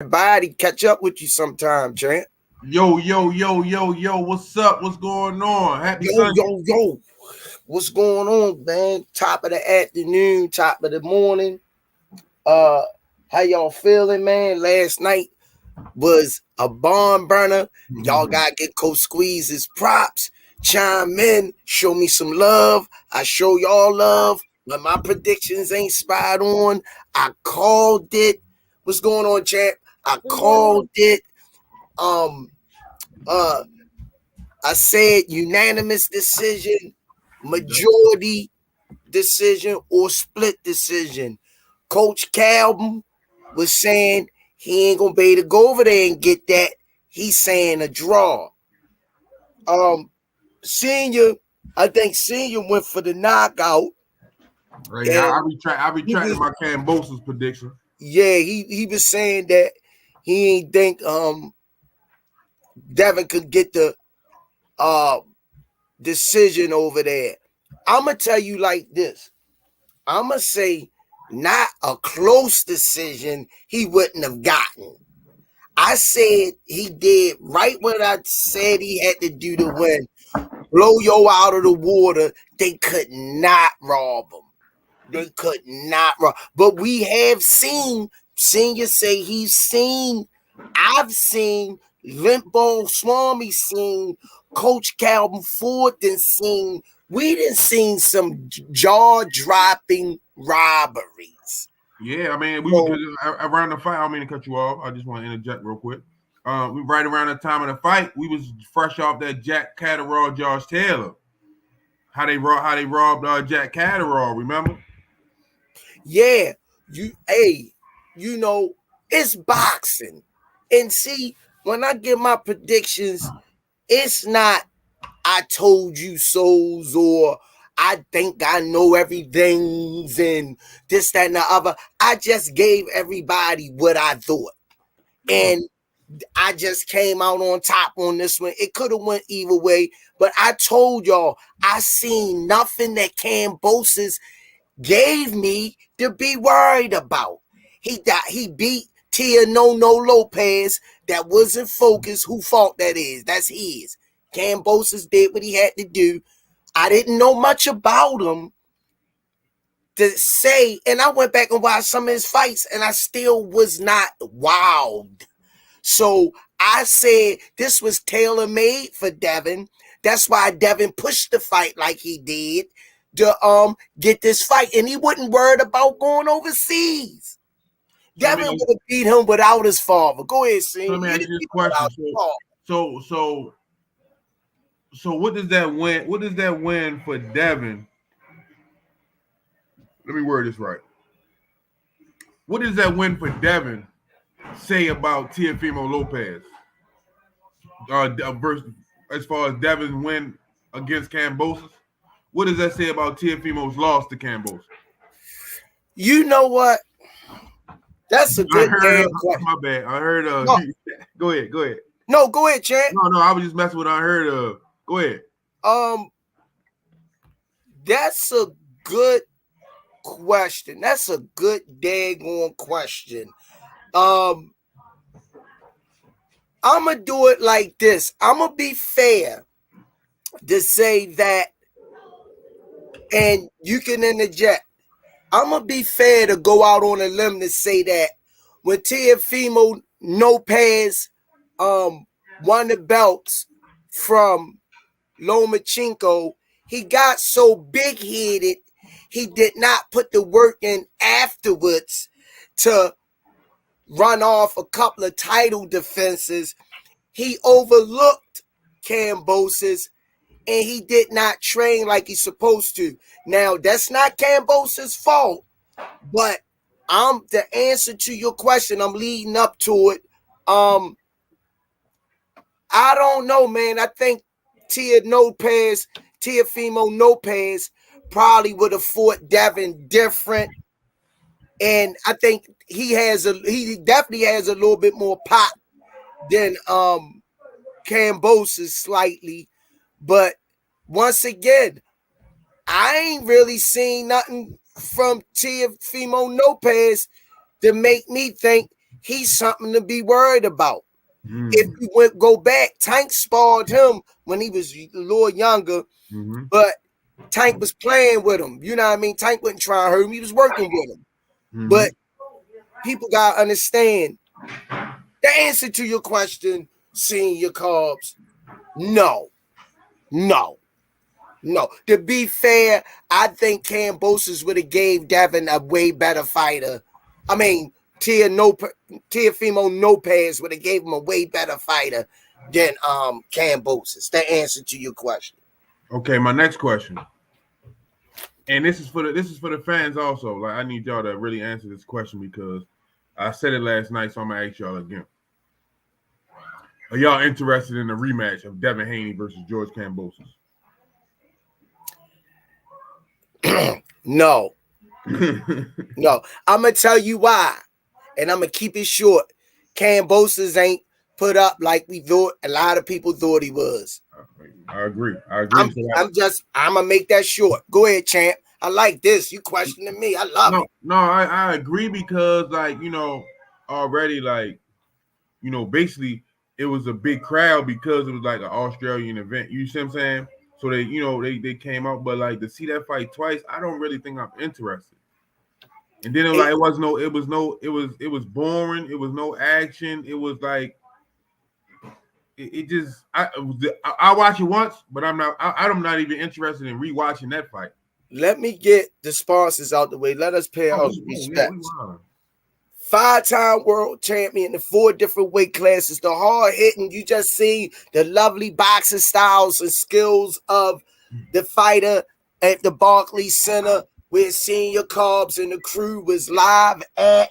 Everybody catch up with you sometime, champ. Yo, what's up? What's going on? Happy Yo, Sunday. yo, yo. What's going on, man? Top of the afternoon, top of the morning. Uh, how y'all feeling, man? Last night was a barn burner. Y'all gotta get Coach Squeeze's props. Chime in, show me some love. I show y'all love. When my predictions ain't spot on, I called it. What's going on, champ? I called it. Um, uh, I said unanimous decision, majority decision, or split decision. Coach Calvin was saying he ain't gonna be able to go over there and get that. He's saying a draw. Senior, I think Senior went for the knockout, Right, and I he retracted was my Kambosos prediction. he was saying that he ain't think Devin could get the uh decision over there. I'm gonna tell you like this. I'm gonna say not a close decision he wouldn't have gotten. I said he did right what I said he had to do to win. Blow yo out of the water. They could not rob him. They could not rob. But we have seen Senior say he's seen. I've seen Limpball Swami seen. Coach Calvin Ford done seen. We done seen some jaw-dropping robberies. Yeah, I mean, So, around the fight. I don't mean to cut you off. I just want to interject real quick. We right around the time of the fight, we was fresh off that Jack Catterall, Josh Taylor. How they robbed Jack Catterall. Remember? yeah, it's boxing. And see, when I give my predictions, it's not I told you so's or I think I know everything and this, that, and the other. I just gave everybody what I thought. And I just came out on top on this one. It could have went either way, but I told y'all I seen nothing that Kambosos gave me to be worried about. He beat Tia No Lopez. That wasn't focused. Who fault that is? That's his. Kambosos did what he had to do. I didn't know much about him to say, and I went back and watched some of his fights, and I still was not wowed. So I said this was tailor made for Devin. That's why Devin pushed the fight like he did to get this fight, and he wasn't worried about going overseas. So let Devin me would have beat him without his father. Go ahead, so Sing. let me He'd ask have you this beat him question. without his father. So so so what does that win? What does that win for Devin? Let me word this right. What does that win for Devin say about Teofimo Lopez? Versus, as far as Devin's win against Kambosos, what does that say about Teofimo's loss to Kambosos? You know what? That's a I good heard. damn question. My bad. I heard. No, Go ahead. Go ahead. no, go ahead, champ. No. I was just messing with. I heard. Go ahead. Um, that's a good question. That's a good daggone question. Um, I'm gonna do it like this. I'm gonna be fair to say that, and you can interject. I'm gonna be fair to go out on a limb to say that when Teofimo Lopez won the belts from Lomachenko, he got so big headed he did not put the work in afterwards to run off a couple of title defenses. He overlooked Kambosos and he did not train like he's supposed to. Now, that's not Kambosos' fault, but I'm the answer to your question. I'm leading up to it. I don't know, man. I think Teofimo Lopez probably would have fought Devin different. And I think he definitely has a little bit more pop than Kambosos slightly. But once again, I ain't really seen nothing from Teofimo Lopez to make me think he's something to be worried about. Mm. If you go back, Tank sparred him when he was a little younger, but Tank was playing with him. You know what I mean? Tank wasn't trying to hurt him. He was working with him. But people got to understand the answer to your question, Senior Carbs, no. To be fair, I think Kambosos would have gave Devin a way better fighter. I mean, Teofimo Lopez would have gave him a way better fighter than Kambosos. The answer to your question. Okay, my next question, and this is for the fans also. Like, I need y'all to really answer this question because I said it last night, so I'm gonna ask y'all again. Are y'all interested in the rematch of Devin Haney versus George Kambosos? No. No. I'm going to tell you why. And I'm going to keep it short. Kambosos ain't put up like we thought. A lot of people thought he was. I agree. I'm going to make that short. Go ahead, champ. I like this. You questioning me. I love it. No, I agree because, like, already, like, basically it was a big crowd because it was like an Australian event. You see what I'm saying? So they came out, but like to see that fight twice, I don't really think I'm interested. And then it was boring. It was no action. It was like I watch it once, but I'm not even interested in rewatching that fight. Let me get the sponsors out the way. Let us pay our respects. 5-time world champion in 4 different weight classes. The hard hitting, you just see the lovely boxing styles and skills of the fighter at the Barclays Center, where Senior Carbs and the crew was live at.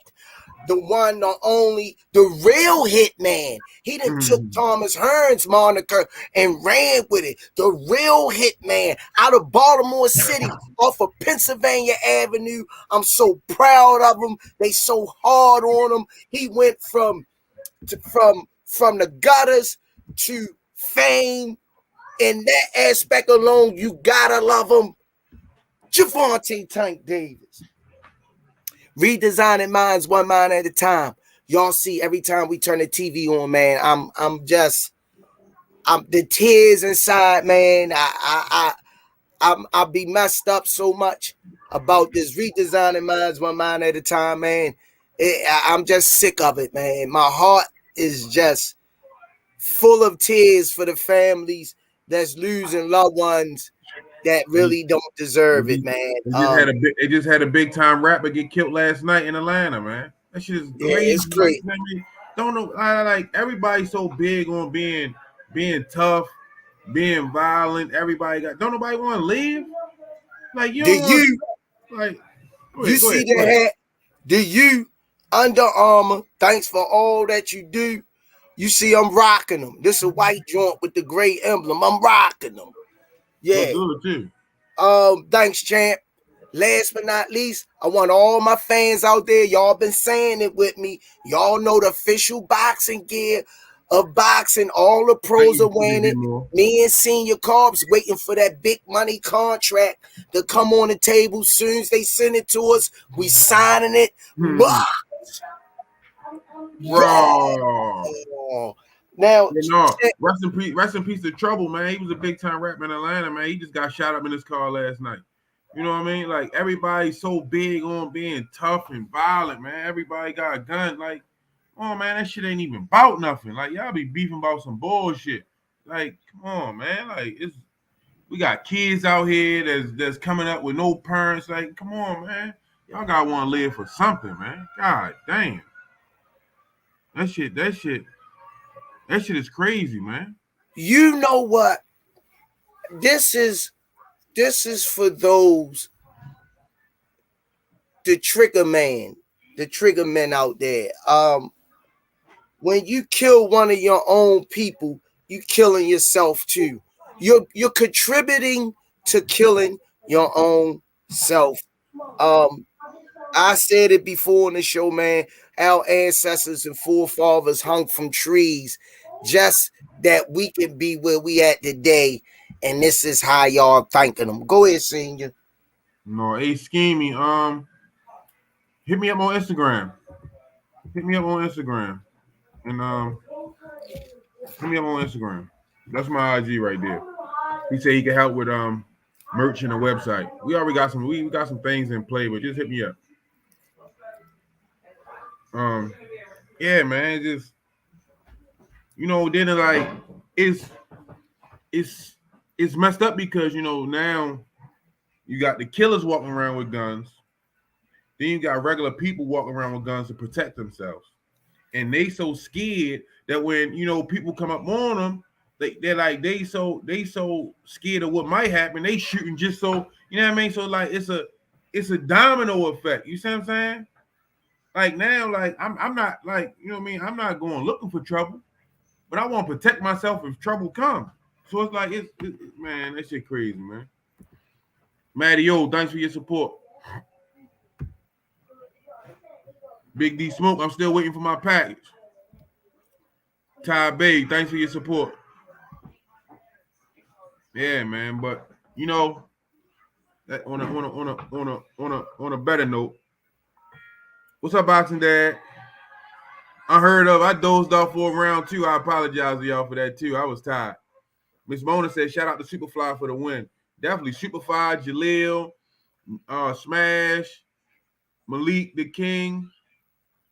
The one, the only, the real hitman. He done took Thomas Hearn's moniker and ran with it. The real hitman out of Baltimore City off of Pennsylvania Avenue. I'm so proud of him. They so hard on him. He went from the gutters to fame. In that aspect alone, you gotta love him. Javante Tank Davis. Redesigning minds one mind at a time. Y'all see every time we turn the TV on, man, I'm the tears inside, man. I'll be messed up so much about this redesigning minds one mind at a time, man. I'm just sick of it, man. My heart is just full of tears for the families that's losing loved ones that really don't deserve it, man. They just had a big time rapper get killed last night in Atlanta, man. That shit is crazy. Yeah, it's great. Like, don't know, like everybody's so big on being tough, being violent. Don't nobody want to leave. Like you see the hat? Do you Under Armour? Thanks for all that you do. You see, I'm rocking them. This is a white joint with the gray emblem. I'm rocking them. Yeah. Good too. Thanks, champ. Last but not least, I want all my fans out there. Y'all been saying it with me. Y'all know the official boxing gear of boxing. All the pros are wearing it. Me and Senior Carbs waiting for that big money contract to come on the table. Soon as they send it to us, we signing it. Now, rest in peace to Trouble, man. He was a big time rapper in Atlanta, man. He just got shot up in his car last night. You know what I mean? Like, everybody's so big on being tough and violent, man. Everybody got a gun. Like, oh man, that shit ain't even about nothing. Like, y'all be beefing about some bullshit. Like, come on, man. Like, we got kids out here that's coming up with no parents. Like, come on, man. Y'all gotta want to live for something, man. God damn. That shit is crazy, man. You know what? This is for those, the trigger men out there. When you kill one of your own people, you killing yourself too. You're contributing to killing your own self. I said it before in the show, man. Our ancestors and forefathers hung from trees just that we can be where we at today. And this is how y'all thanking them. Go ahead, Senior. No, hey, Scheming. Hit me up on Instagram. hit me up on Instagram. And hit me up on Instagram. That's my IG right there. He said he can help with merch and a website. We already got some we got some things in play, but just hit me up. Um yeah, man, just then like it's it's it's messed up because now you got the killers walking around with guns, then you got regular people walking around with guns to protect themselves. And they so scared that when people come up on them, they so scared of what might happen, they shooting just so what I mean. So like it's a domino effect. You see what I'm saying? Like now, like I'm not like what I mean. I'm not going looking for trouble, but I want to protect myself if trouble comes. So it's like man, that shit crazy, man. Matty O, thanks for your support. Big D Smoke, I'm still waiting for my package. Ty Bay, thanks for your support. Yeah, man, but on a better note, what's up, Boxing Dad? I dozed off for a round too. I apologize to y'all for that too. I was tired. Miss Mona said, shout out to Superfly for the win. Definitely Superfly, Jaleel, Smash, Malik the King.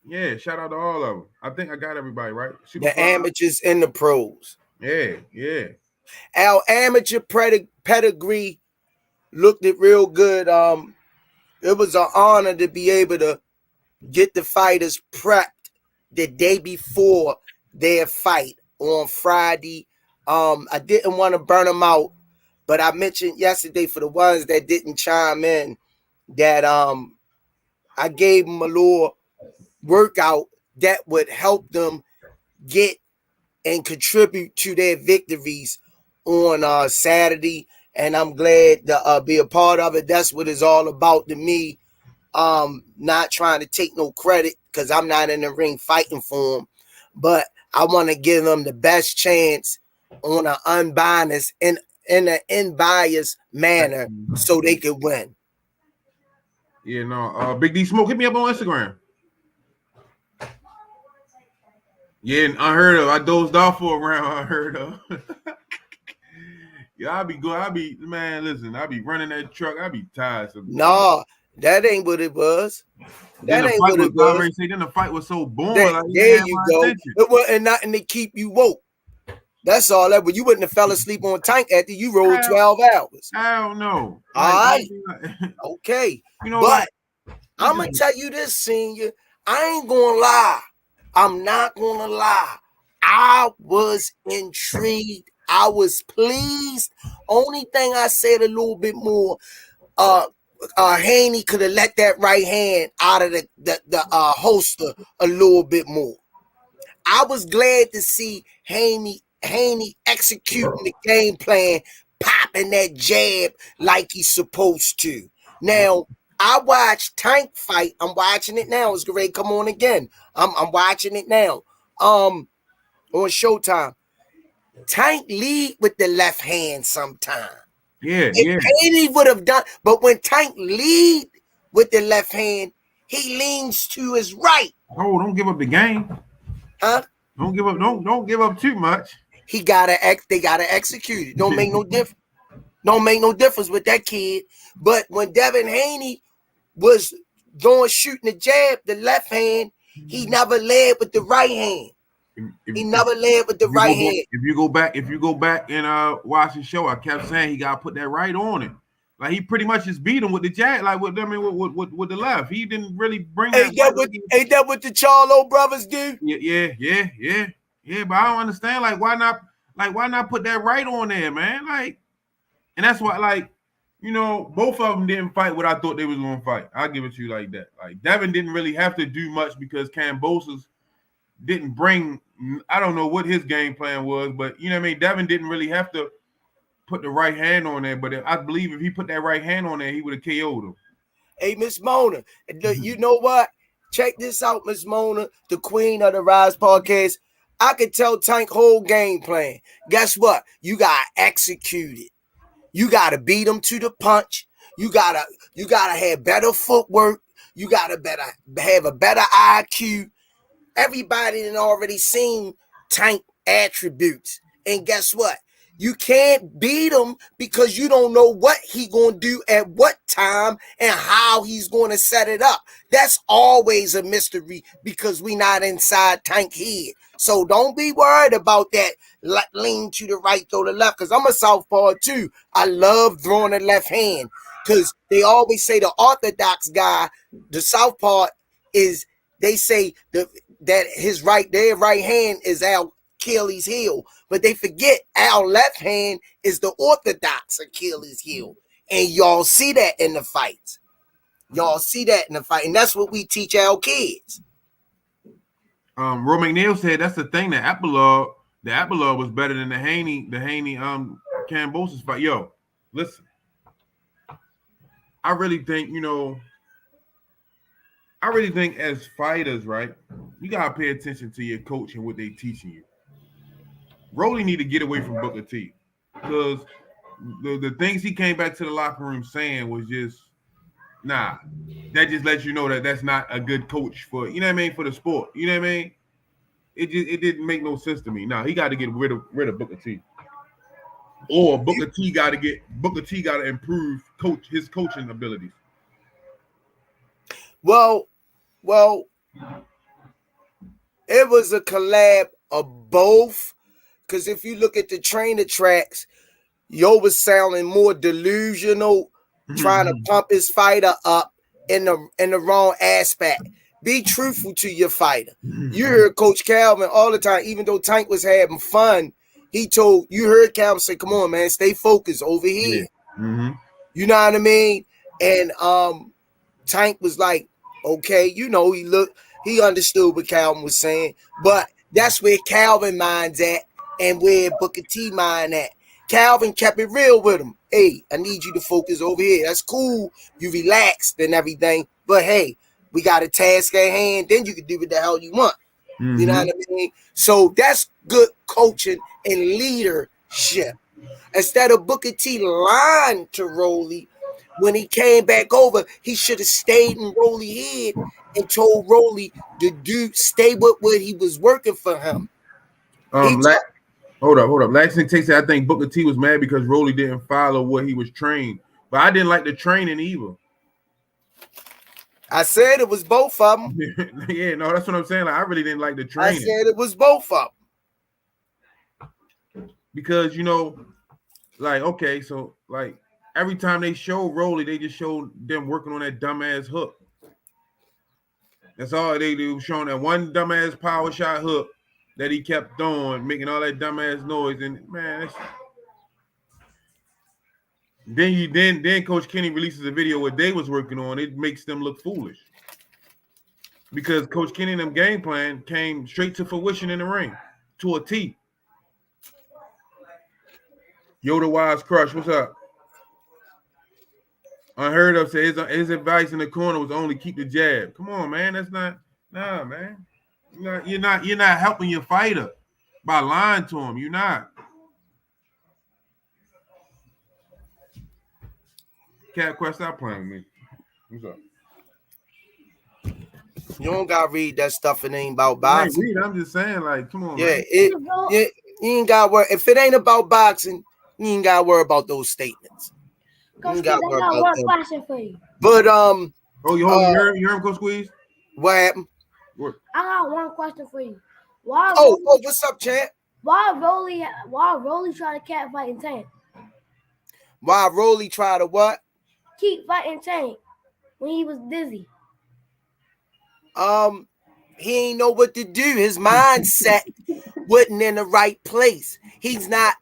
Yeah, shout out to all of them. I think I got everybody right. Superfly. The amateurs and the pros. Yeah. Our amateur pedigree looked it real good. It was an honor to be able to get the fighters prepped the day before their fight on Friday. I didn't want to burn them out, but I mentioned yesterday for the ones that didn't chime in that I gave them a little workout that would help them get and contribute to their victories on Saturday. And I'm glad to be a part of it. That's what it's all about to me. Not trying to take no credit because I'm not in the ring fighting for them, but I want to give them the best chance on an unbiased in an unbiased manner so they could win. Yeah, no. Big D Smoke, hit me up on Instagram. Yeah, unheard of. I dozed off for a round. Unheard of. Yeah, man. Listen, I be running that truck. I be tired sometimes. No, that ain't what it was. That ain't what it was. Then the fight was so boring. There you go. Attention. It wasn't nothing to keep you woke. That's all that. But you wouldn't have fell asleep on tank after you rolled 12 hours. I don't know. All right. Okay. But I'm gonna tell you this, senior. I ain't gonna lie. I'm not gonna lie. I was intrigued. I was pleased. Only thing I said a little bit more, Haney could have let that right hand out of the holster a little bit more. I was glad to see Haney executing the game plan, popping that jab like he's supposed to. Now, I watched Tank fight. I'm watching it now. It's great. Come on again. I'm watching it now. On Showtime. Tank lead with the left hand sometime. Yeah. Haney would have done, but when Tank lead with the left hand, he leans to his right. Oh, don't give up the game. Huh? Don't give up. Don't give up too much. They gotta execute it. Don't make no difference. Don't make no difference with that kid. But when Devin Haney was shooting the jab, the left hand, he never led with the right hand. He never led with the right hand. If you go back and watch the show, I kept saying he gotta put that right on it. Like he pretty much just beat him with the jab, like with the left. He didn't really bring ain't that what the Charlo brothers do? Yeah. But I don't understand. Like why not put that right on there, man? Like, and that's why, like, both of them didn't fight what I thought they was gonna fight. I'll give it to you like that. Like Devin didn't really have to do much because Kambosos didn't bring. I don't know what his game plan was, but you know what I mean. Devin didn't really have to put the right hand on there, but I believe if he put that right hand on there, he would have KO'd him. Hey, Miss Mona, you know what? Check this out, Miss Mona, the queen of the Rise podcast. I could tell Tank whole game plan. Guess what? You gotta execute it. You gotta beat him to the punch. You gotta have better footwork. You gotta have a better IQ. everybody done already seen Tank attributes. And guess what? You can't beat him because you don't know what he gonna do at what time and how he's gonna set it up. That's always a mystery because we not inside Tank head. So don't be worried about that lean to the right, throw the left, because I'm a southpaw too. I love throwing the left hand because they always say the orthodox guy, the southpaw is, they say that their right hand is our Achilles heel, but they forget our left hand is the orthodox Achilles heel, and y'all see that in the fights. Y'all see that in the fight, and that's what we teach our kids. Ro McNeil said that's the thing. The Apollo was better than the Haney Kambosos fight. Yo, listen, I really think as fighters, right, you gotta pay attention to your coach and what they teaching you. Rolly need to get away from Booker T because the things he came back to the locker room saying was just nah. That just lets you know that that's not a good coach for, you know what I mean, for the sport. You know what I mean? It didn't make no sense to me. Nah, he got to get rid of Booker T, or Booker T got to improve his coaching abilities. Well, it was a collab of both. Because if you look at the trainer tracks, Yo was sounding more delusional, trying to pump his fighter up in the wrong aspect. Be truthful to your fighter. You heard Coach Calvin all the time, even though Tank was having fun. You heard Calvin say, "Come on, man, stay focused over here." Yeah. Mm-hmm. You know what I mean? And Tank was like, "Okay," he understood what Calvin was saying, but that's where Calvin mind's at. And where Booker T mind at. Calvin kept it real with him. Hey, I need you to focus over here. That's cool. You relaxed and everything. But hey, we got a task at hand. Then you can do what the hell you want. Mm-hmm. You know what I mean? So that's good coaching and leadership. Instead of Booker T lying to Rolly, when he came back over, he should have stayed in Rolly's head and told Rolly to stay with what he was working for him. Hold up. Laxton takes it. I think Booker T was mad because Rolly didn't follow what he was trained. But I didn't like the training either. I said it was both of them. Yeah, no, that's what I'm saying. Like, I really didn't like the training. I said it was both of them. Because, okay, so like every time they show Rolly, they just show them working on that dumbass hook. That's all they do, showing that one dumbass power shot hook that he kept throwing, making all that dumbass noise, and man, then Coach Kenny releases a video what they was working on. It makes them look foolish because Coach Kenny and them game plan came straight to fruition in the ring to a T. Yoda Wise Crush, what's up? Unheard of says his advice in the corner was only keep the jab. Come on, man, that's not man. You're not helping your fighter by lying to him. You're not. Cat Quest, stop playing with me. What's up? You don't gotta read that stuff. It ain't about boxing. I'm just saying, like, come on. Yeah, man. You ain't gotta worry. If it ain't about boxing, you ain't gotta worry about those statements. You ain't gotta worry about them. Question for you. But you heard him, Coach Squeeze? What happened? I got one question for you. Why? What's up, champ? Why Rolly try to cat fight and Tank? Why Rolly try to what? Keep fighting Tank when he was dizzy. He ain't know what to do. His mindset wasn't in the right place. He's not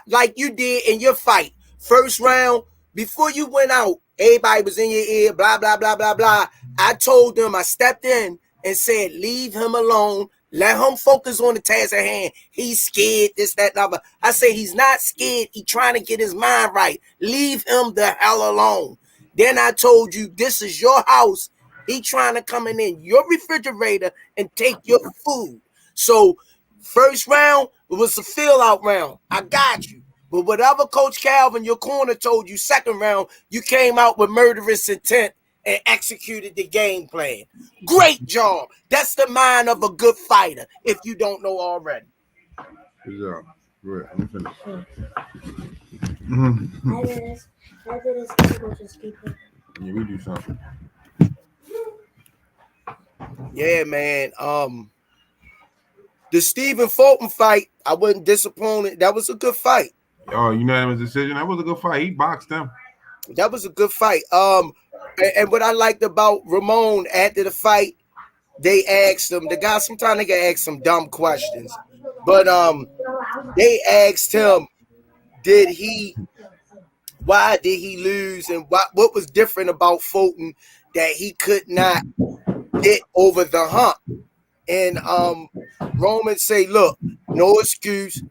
like you did in your fight. First round, before you went out, everybody was in your ear, blah, blah, blah, blah, blah. I told them, I stepped in and said, leave him alone. Let him focus on the task at hand. He's scared, this, that, and other. I say he's not scared. He's trying to get his mind right. Leave him the hell alone. Then I told you, this is your house. He trying to come in your refrigerator and take your food. So first round was a fill-out round. I got you. But whatever Coach Calvin, your corner, told you second round, you came out with murderous intent and executed the game plan. Great job. That's the mind of a good fighter, if you don't know already. Good job. Go ahead. I'm finished. After this, we'll just keep it. Yeah, we do something. Yeah, man. The Stephen Fulton fight, I wasn't disappointed. That was a good fight. Oh, unanimous decision. That was a good fight. He boxed him. That was a good fight. And what I liked about Ramon after the fight, they asked him, the guy, sometimes they can ask some dumb questions. But they asked him, why did he lose, and what was different about Fulton that he could not get over the hump? And Roman say, look, no excuse.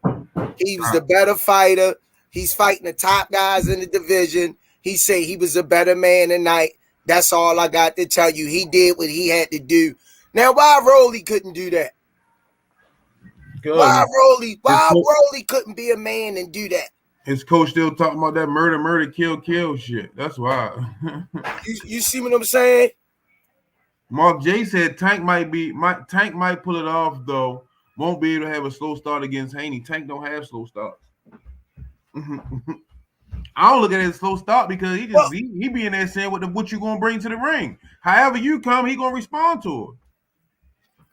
He was the better fighter. He's fighting the top guys in the division. He say he was a better man tonight. That's all I got to tell you. He did what he had to do. Now, why Rolly couldn't do that? Good. Why Rolly couldn't be a man and do that? His coach still talking about that murder, kill shit. That's why. You see what I'm saying? Mark J said Tank might pull it off though. Won't be able to have a slow start against Haney. Tank don't have slow starts. I don't look at it as a slow start because he be in there saying what you gonna bring to the ring. However you come, he gonna respond to it.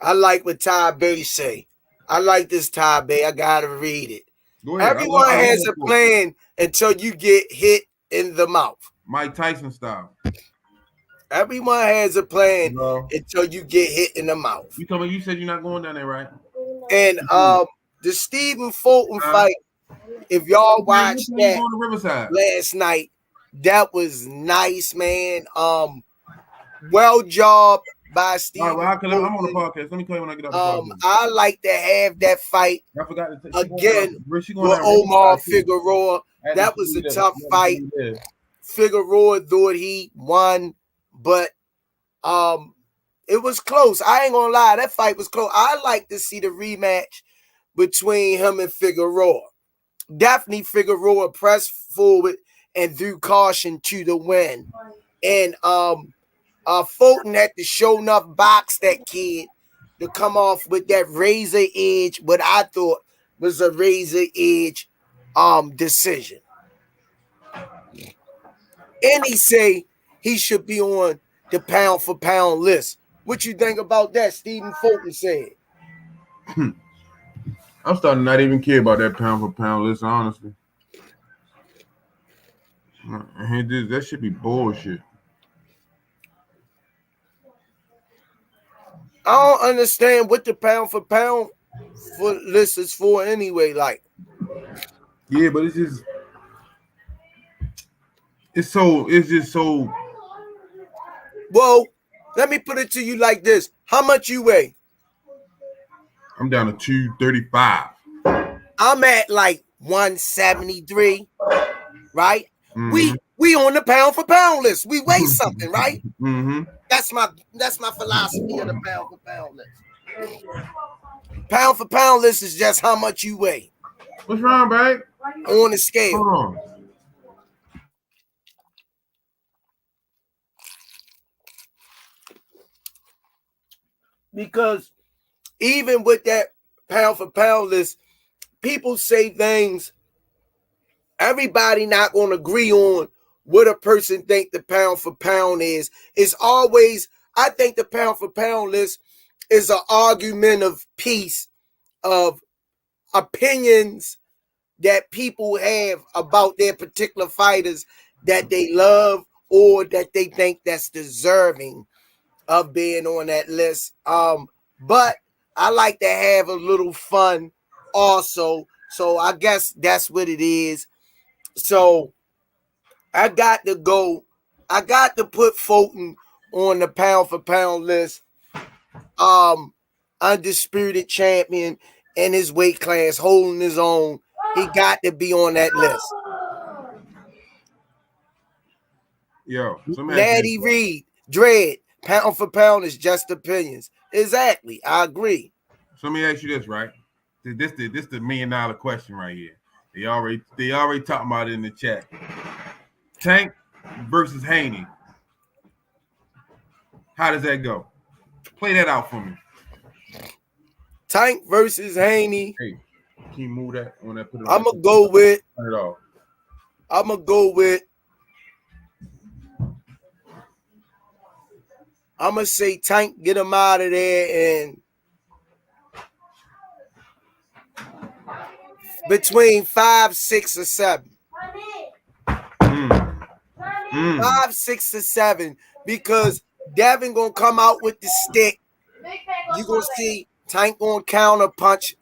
I like what Ty Bay say. I like this Ty Bay. I gotta read it. Go ahead. Everyone has a plan until you get hit in the mouth. Mike Tyson style. Everyone has a plan until you get hit in the mouth. You said you're not going down there, right? And the Stephen Fulton fight, if y'all watched that last night, that was nice, man. Well job by Stephen. All right, well, I'm on the podcast. Let me call you when I get off the podcast. I like to have that fight again with Omar Figueroa. That was a tough fight. Figueroa thought he won, but it was close. I ain't gonna lie, that fight was close. I like to see the rematch between him and Figueroa. Definitely Figueroa pressed forward and threw caution to the win. And Fulton had to show enough box that kid to come off with that razor edge, what I thought was a razor edge decision. And he say he should be on the pound for pound list. What you think about that? Stephen Fulton said. I'm starting to not even care about that pound for pound list, honestly. That should be bullshit. I don't understand what the pound for pound list is for anyway. Like, yeah, but it's just so. Well, let me put it to you like this: how much you weigh? I'm down to 235. I'm at like 173, right? Mm-hmm. We on the pound for pound list. We weigh something, right? Mm-hmm. That's my philosophy of the pound for pound list. Pound for pound list is just how much you weigh. What's wrong, babe? On the scale. Hold on. Because even with that pound for pound list, people say things. Everybody not going to agree on what a person think the pound for pound is. It's always, I think the pound for pound list is an argument of peace, of opinions that people have about their particular fighters that they love or that they think that's deserving of being on that list. But I like to have a little fun also. So I guess that's what it is. So I got to put Fulton on the pound for pound list. Undisputed champion in his weight class, holding his own. He got to be on that list. Yo, Natty Reed, Dread, pound for pound is just opinions. Exactly. I agree. So let me ask you this, right? This the $1 million question right here. They already talking about it in the chat. Tank versus Haney. How does that go? Play that out for me. Tank versus Haney. Hey, can you move that on that? Put it on. I'm gonna go with. Turn it off. I'm gonna go with. I'm gonna say Tank, get him out of there, and between 5, 6, or 7. 5, 6, or 7, because Devin gonna come out with the stick. You gonna see Tank gonna counter punch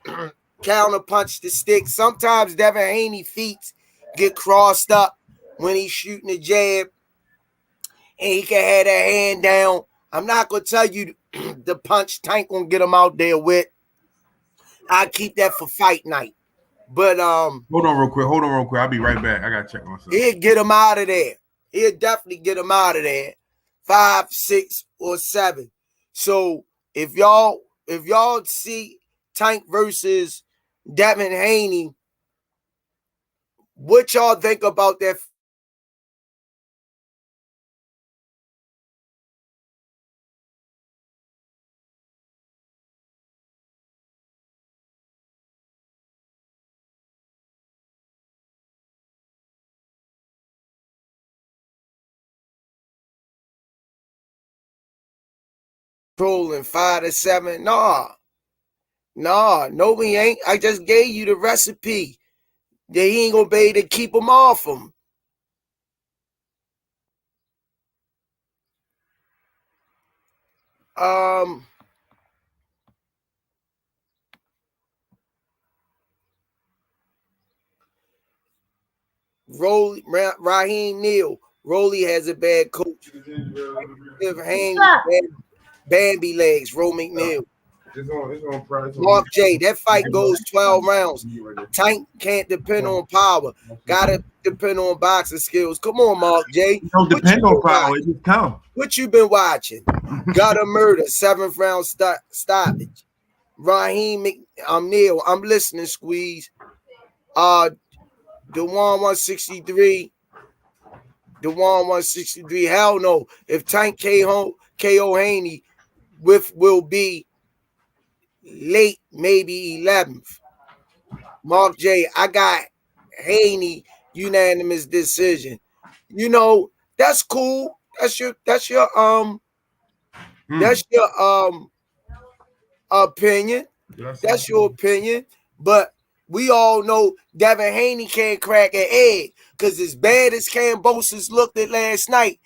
the stick. Sometimes Devin Haney feet get crossed up when he's shooting a jab, and he can have that hand down. I'm not gonna tell you the punch Tank gonna get him out there with. I keep that for fight night. But hold on real quick. I'll be right back. I gotta check myself. He'll get him out of there. He'll definitely get him out of there. 5, 6, or 7. So if y'all see Tank versus Devin Haney, what y'all think about that? Trolling 5 to 7. No, we ain't. I just gave you the recipe. That he ain't gonna be able to keep him off him. Raheem Neal. Rolly has a bad coach. If Haney Bambi legs, Ro McNeil. Mark J. That fight goes 12 rounds. Tank can't depend on power. Gotta depend on boxing skills. Come on, Mark J. Don't depend on power. It just come. What you been watching? Gotta murder. 7th round stoppage. Raheem Neal. I'm listening, Squeeze. Dewan 163. Dewan 163. Hell no. If Tank KO Haney will be late, maybe 11th. Mark J. I got Haney unanimous decision. You know, that's cool. That's your opinion. That's your opinion. But we all know Devin Haney can't crack an egg, because as bad as Kambosos looked at last night,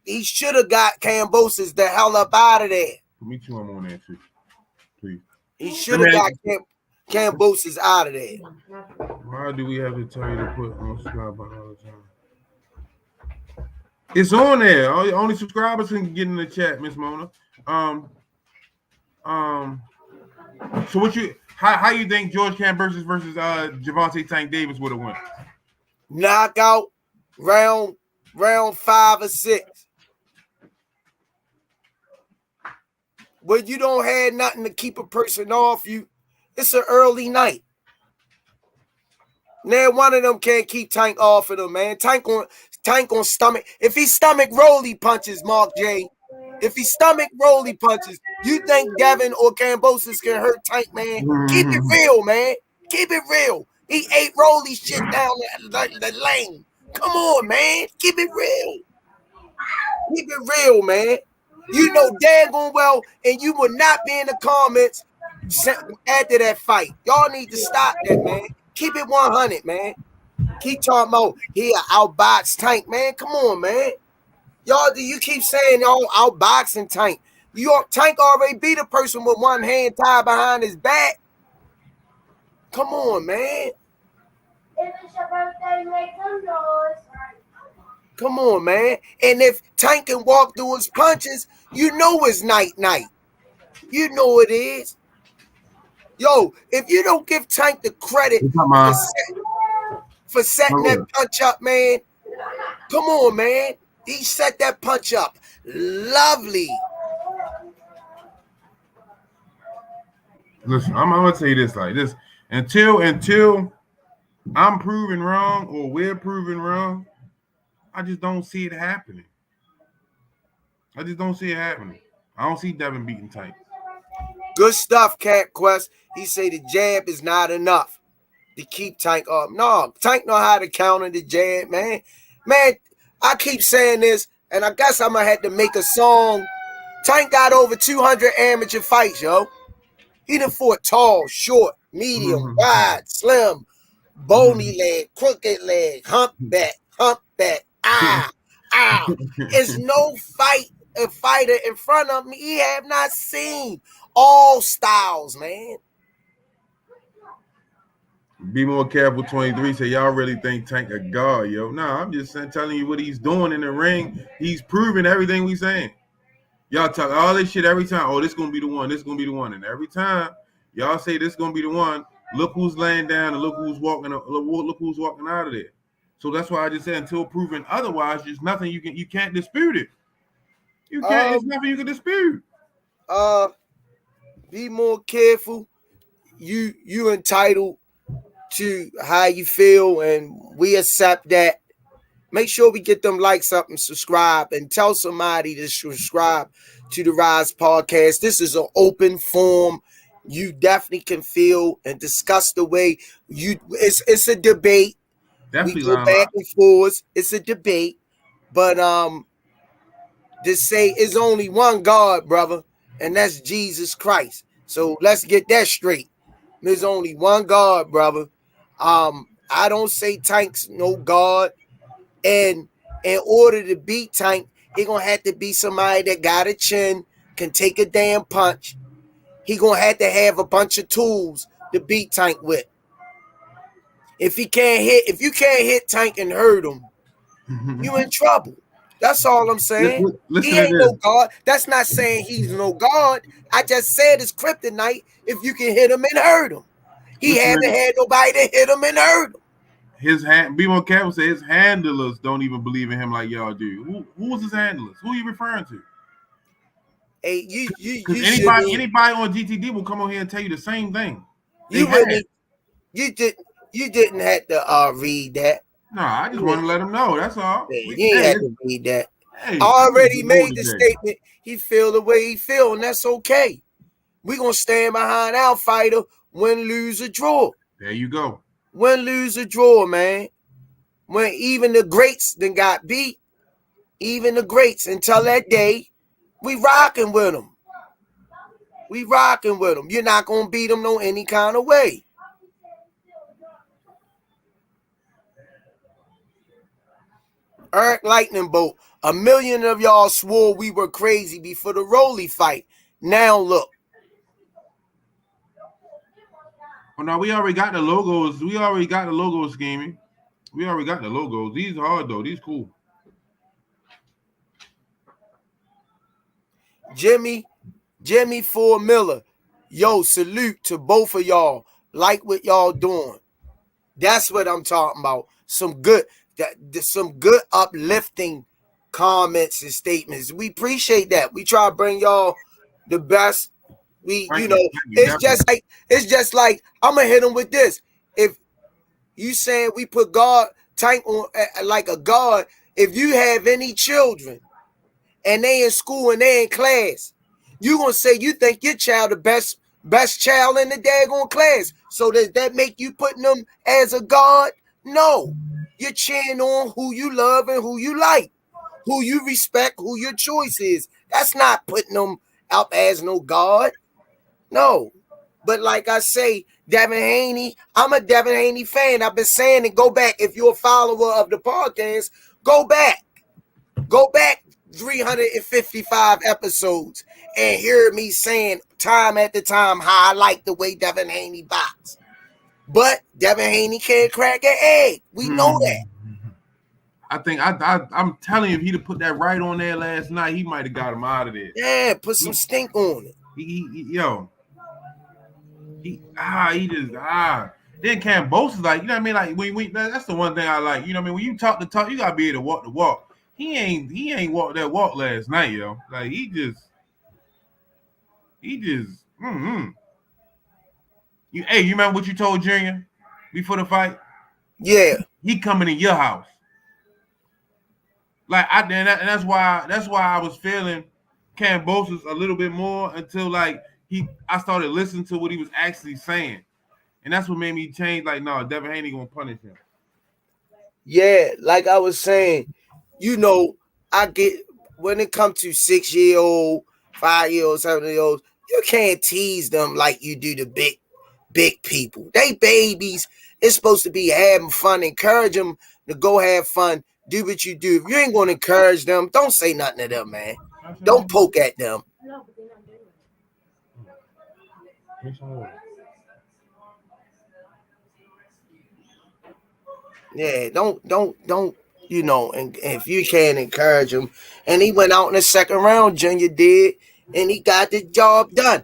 he should have got Kambosos the hell up out of there. Put me 2 on that too, please. He should have got Kambosos out of there. Why do we have to tell you to put on subscribe button all the time? It's on there. Only subscribers can get in the chat, Miss Mona. So what you how you think George Kambosos versus Gervonta Tank Davis would have won? Knockout, round 5 or 6. When you don't have nothing to keep a person off you, it's an early night. Now one of them can't keep Tank off of them, man. Tank on stomach. If he stomach rolly punches, Mark J. If he stomach rolly punches, you think Devin or Kambosos can hurt Tank, man? Keep it real, man. Keep it real. He ate rolly shit down the lane. Come on, man. Keep it real. Keep it real, man. You know daggone well, and you will not be in the comments after that fight. Y'all need to stop that, man. Keep it 100, man. Keep talking about here outbox Tank, man. Come on, man. Y'all, you keep saying y'all outboxing Tank. Tank already beat a person with one hand tied behind his back. Come on, man. If it's your birthday, make some noise. Come on, man. And if Tank can walk through his punches, you know it's night. You know it is. Yo, if you don't give Tank the credit for setting that punch up, man, come on, man. He set that punch up. Lovely. Listen, I'm gonna tell you this like this. Until I'm proven wrong or we're proven wrong, I just don't see it happening. I just don't see it happening. I don't see Devin beating Tank. Good stuff, Cat Quest. He say the jab is not enough to keep Tank up. No, Tank know how to counter the jab, man. Man, I keep saying this, and I guess I'm gonna have to make a song. Tank got over 200 amateur fights, yo. He done fought tall, short, medium, wide, slim, bony leg, crooked leg, humpback, ah. There's no fighter in front of me he have not seen. All styles, man. Be more careful. 23 say y'all really think Tank a god, yo? Nah, I'm just telling you what he's doing in the ring. He's proving everything we saying. Y'all talk all this shit every time. Oh, this gonna be the one. This gonna be the one. And every time y'all say this gonna be the one, look who's laying down and look who's walking. Look who's walking out of there. So that's why I just said until proven otherwise, there's nothing you can't dispute it. You can't. It's nothing you can dispute. Be more careful. You entitled to how you feel, and we accept that. Make sure we get them likes up and subscribe, and tell somebody to subscribe to the Rise Podcast. This is an open forum. You definitely can feel and discuss the way you. It's a debate. Definitely We go back and forth. It's a debate, but to say it's only one God, brother, and that's Jesus Christ. So let's get that straight. There's only one God, brother. I don't say Tank's no God. And in order to beat Tank, he gonna have to be somebody that got a chin, can take a damn punch. He gonna have a bunch of tools to beat Tank with. If you can't hit Tank and hurt him, you in trouble. That's all I'm saying. Listen He ain't no God. That's not saying he's no God. I just said it's kryptonite if you can hit him and hurt him. He haven't had nobody to hit him and hurt him. His be more careful. Say his handlers don't even believe in him like y'all do. Who was his handlers? Who are you referring to? Hey, anybody on GTD will come on here and tell you the same thing. You didn't have to read that. No, I just want to let him know. That's all. You ain't had to read that. I already made the statement. He feel the way he feel, and that's okay. We gonna stand behind our fighter, win, lose, or draw. There you go. Win, lose, or draw, man. When even the greats then got beat, even the greats until that day, we rocking with them. We rocking with them. You're not gonna beat them no any kind of way. Eric Lightning Bolt. 1 million of y'all swore we were crazy before the Rolly fight. Now look. Oh no, we already got the logos. We already got the logos scheming. We already got the logos. These are hard though. These cool. Jimmy 4 Miller. Yo, salute to both of y'all. Like what y'all doing. That's what I'm talking about. Some good uplifting comments and statements. We appreciate that. We try to bring y'all the best. It's just like I'm gonna hit them with this. If you saying we put God Tank on like a God, if you have any children and they in school and they in class, you gonna say you think your child the best child in the daggone class. So does that make you putting them as a God? No. You're cheering on who you love and who you like, who you respect, who your choice is. That's not putting them out as no God. No. But like I say, Devin Haney, I'm a Devin Haney fan. I've been saying it. Go back. If you're a follower of the podcast, go back. Go back 355 episodes and hear me saying time at the time how I like the way Devin Haney boxes. But Devin Haney can't crack an egg. We know that. I think I'm telling you, if he'd have put that right on there last night, he might have got him out of there. Yeah, put some stink on it. Then Kambosos, like, you know what I mean? Like that's the one thing I like. You know what I mean? When you talk the talk, you gotta be able to walk the walk. He ain't walked that walk last night, yo. Like he just You remember what you told Junior before the fight? Yeah. He coming in your house. Like and that's why I was feeling Kambosos a little bit more until like I started listening to what he was actually saying, and that's what made me change. Like, no, Devin Haney gonna punish him. Yeah, like I was saying, I get when it comes to 6-year-old, 5-year-old, 7-year-olds, you can't tease them like you do the big people. They babies. It's supposed to be having fun. Encourage them to go have fun. Do what you do. If you ain't gonna encourage them, don't say nothing to them, man. Don't poke at them. No, but they're not doing it. Yeah, don't, and if you can encourage him. And he went out in the second round, Junior did, and he got the job done.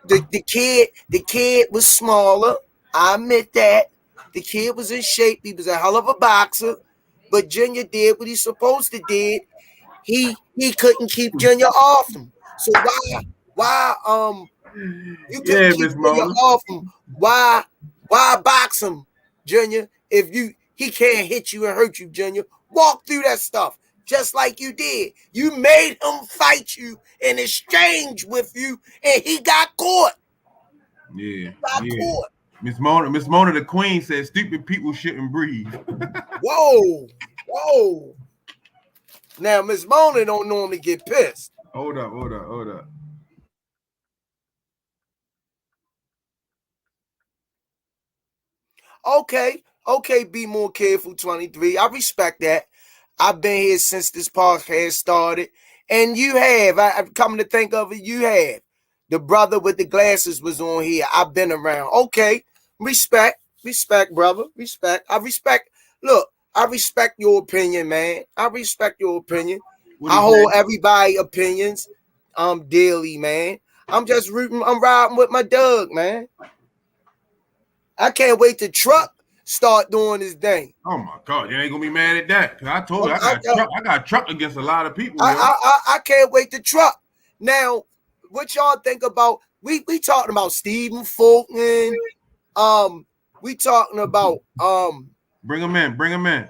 The kid was smaller. I admit that. The kid was in shape. He was a hell of a boxer, but Junior did what he's supposed to did. He couldn't keep Junior off him. So why you couldn't Yeah, keep Miss Junior Mona. off him? Why box him, Junior? If he can't hit you and hurt you, Junior. Walk through that stuff just like you did. You made him fight you in exchange with you, and he got caught. Yeah, Got yeah. caught. Miss Mona, the Queen, said stupid people shouldn't breathe. Whoa. Now Miss Mona don't normally get pissed. Hold up. Okay, be more careful, 23. I respect that. I've been here since this podcast started. And you have. I've come to think of it, you have. The brother with the glasses was on here. I've been around. Okay. Respect, brother. Respect. Look, I respect your opinion, man. I respect your opinion. What I he hold said? everybody opinions dearly, man. I'm riding with my Doug, man. I can't wait to Truck start doing his thing. Oh my God, you ain't gonna be mad at that. Cause I told you I, I got truck against a lot of people, yo. I can't wait to Truck. Now, what y'all think about? We talking about Stephen Fulton. We talking about Bring him in.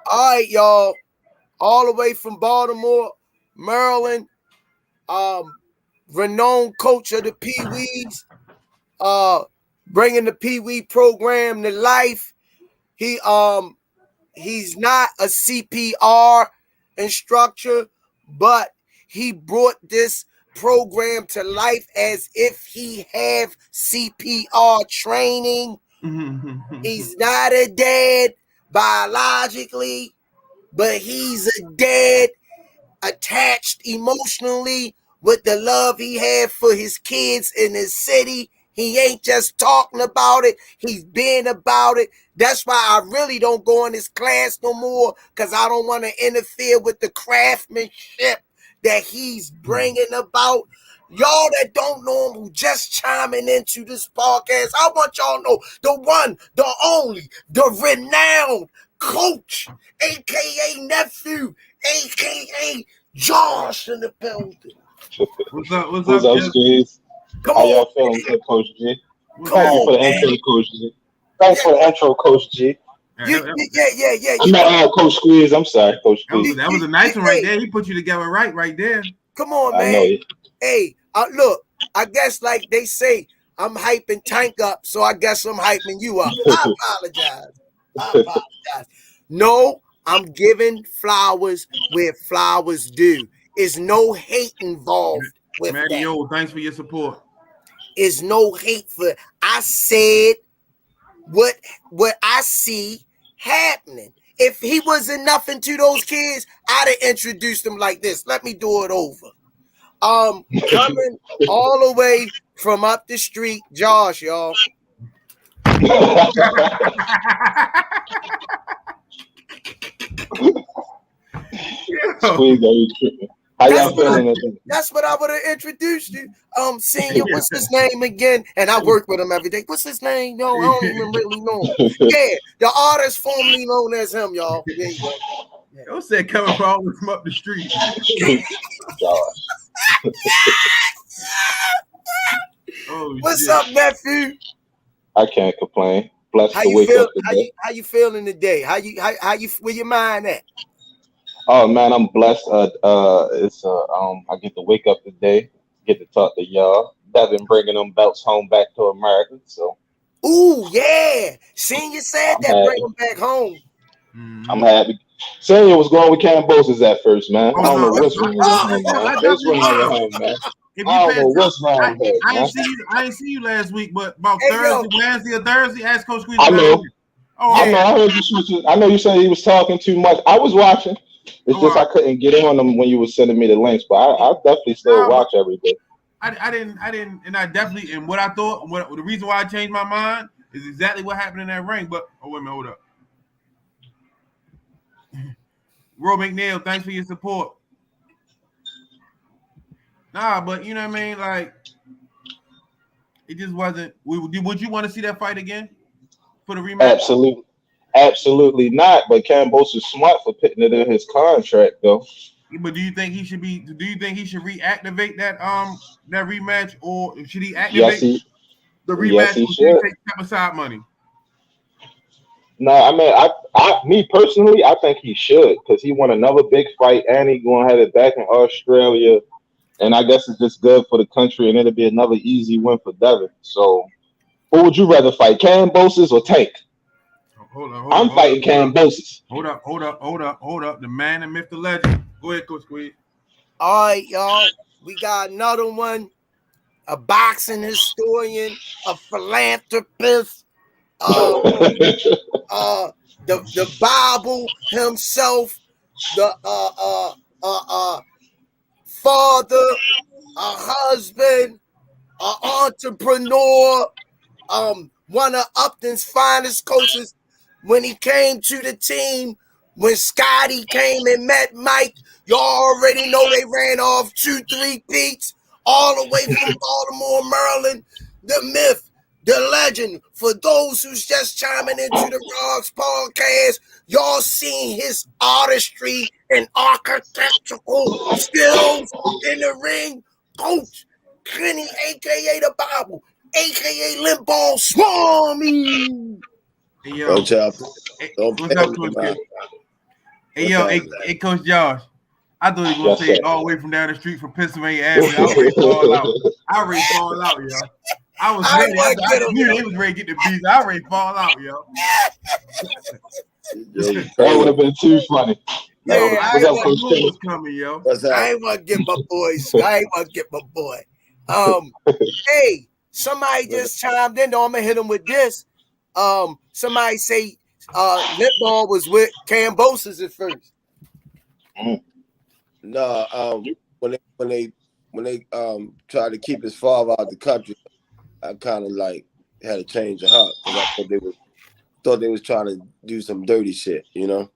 All right, y'all, all the way from Baltimore, Maryland. Renowned coach of the Pee Wees. Bringing the Pee Wee program to life. He's not a CPR instructor, but he brought this program to life as if he have CPR training. He's not a dad biologically, but he's a dad attached emotionally with the love he had for his kids in his city. He ain't just talking about it. He's been about it. That's why I really don't go in his class no more, because I don't want to interfere with the craftsmanship that he's bringing about. Y'all that don't know him, who just chiming into this podcast, I want y'all to know the one, the only, the renowned coach, a.k.a. nephew, a.k.a. Josh in the building. What's up, What's up, Squeeze? Come How on, y'all feeling, Coach G? What's Thank you for the man. intro, Coach G. Thanks for the intro, Coach G. Yeah. I'm not Coach Squeeze. I'm sorry, Coach Squeeze. That was a nice one right there. He put you together right there. Come on, I man. know you. Hey, look, I guess like they say, I'm hyping Tank up, so I guess I'm hyping you up. I apologize. No, I'm giving flowers where flowers due. Is no hate involved with Matty that. O, thanks for your support. Is no hate for. I said what I see happening. If he wasn't nothing to those kids, I'd have introduced them like this. Let me do it over. Coming all the way from up the street, Josh, y'all. Squeeze, are you tripping? How y'all feeling? That's what I would have introduced you. Senior, what's his name again? And I work with him every day. What's his name? No, I don't even really know him. Yeah, the artist formerly known as him, y'all. There you go. Yo said coming from up the street. Oh, what's shit. up, nephew? I can't complain. Blessed How to you wake feel? up today. How you feeling today? How you where your mind at? Oh man, I'm blessed. I get to wake up today, get to talk to y'all. Devin bringing them belts home back to America, so Ooh, yeah. Senior said I'm that bring happy. him back home. I'm happy. Senior was going with Kambosos at first, man. Oh I don't no, know what's wrong with him, I man. What's definitely wrong with was. him, man? If I you don't pay know attention, what's wrong with him, man. I ain't see you last week, but about Hey, yo. Wednesday or Thursday, ask Coach Squeeze I about it. know. Oh, I Yeah. know. I heard you switching. I know you said he was talking too much. I was watching. It's just I couldn't get on them when you were sending me the links, but I definitely still nah, but watch every day. I didn't, and I definitely, and what I thought, what the reason why I changed my mind is exactly what happened in that ring. But oh wait a minute, hold up. Ro McNeil, thanks for your support. Nah, but you know what I mean, like it just wasn't. Would you want to see that fight again for the rematch? Absolutely. Absolutely not. But Campos is smart for putting it in his contract, though. But do you think he should be? Do you think he should reactivate that rematch, or should he Yes, activate he. the Yes, rematch, he or should he should. take step aside money? No, I mean, me personally, I think he should because he won another big fight and he gonna have it back in Australia, and I guess it's just good for the country, and it'll be another easy win for Devin. So, who would you rather fight, Kambosos or Tank? Hold on, I'm fighting Kambosos. hold up. The man, the myth, the legend. Go ahead, Coach Squeeze. All right, y'all. We got another one. A boxing historian, a philanthropist, the Bible himself, the father, a husband, an entrepreneur, one of Upton's finest coaches. When he came to the team, when Scotty came and met Mike, y'all already know they ran off 2-3 beats all the way from Baltimore, Maryland. The myth, the legend. For those who's just chiming into the Rocks podcast, y'all seen his artistry and architectural skills in the ring. Coach Kenny, aka the Bible, aka Limbo Swami. Hey yo, Don't what's pay up, me, Coach man. Q? Hey yo, hey Coach Josh. I thought he was gonna Yes, say sir. it all the way from down the street from Pennsylvania Avenue. I already fall out. Yo. I was I ready. want to get I him. knew they was ready to get the beats. I already fall out, yo. That would have been too funny. Yeah, I What's ain't up, want, Coach Kenny? Was coming, yo. What's that? I ain't want to get my boys. I ain't want to get my boy. Hey, somebody just chimed in. Though I'm gonna hit him with this. Somebody say Lipball was with Kambosos at first. No, when they tried to keep his father out the country, I kind of like had a change of heart because I thought they was trying to do some dirty shit, you know.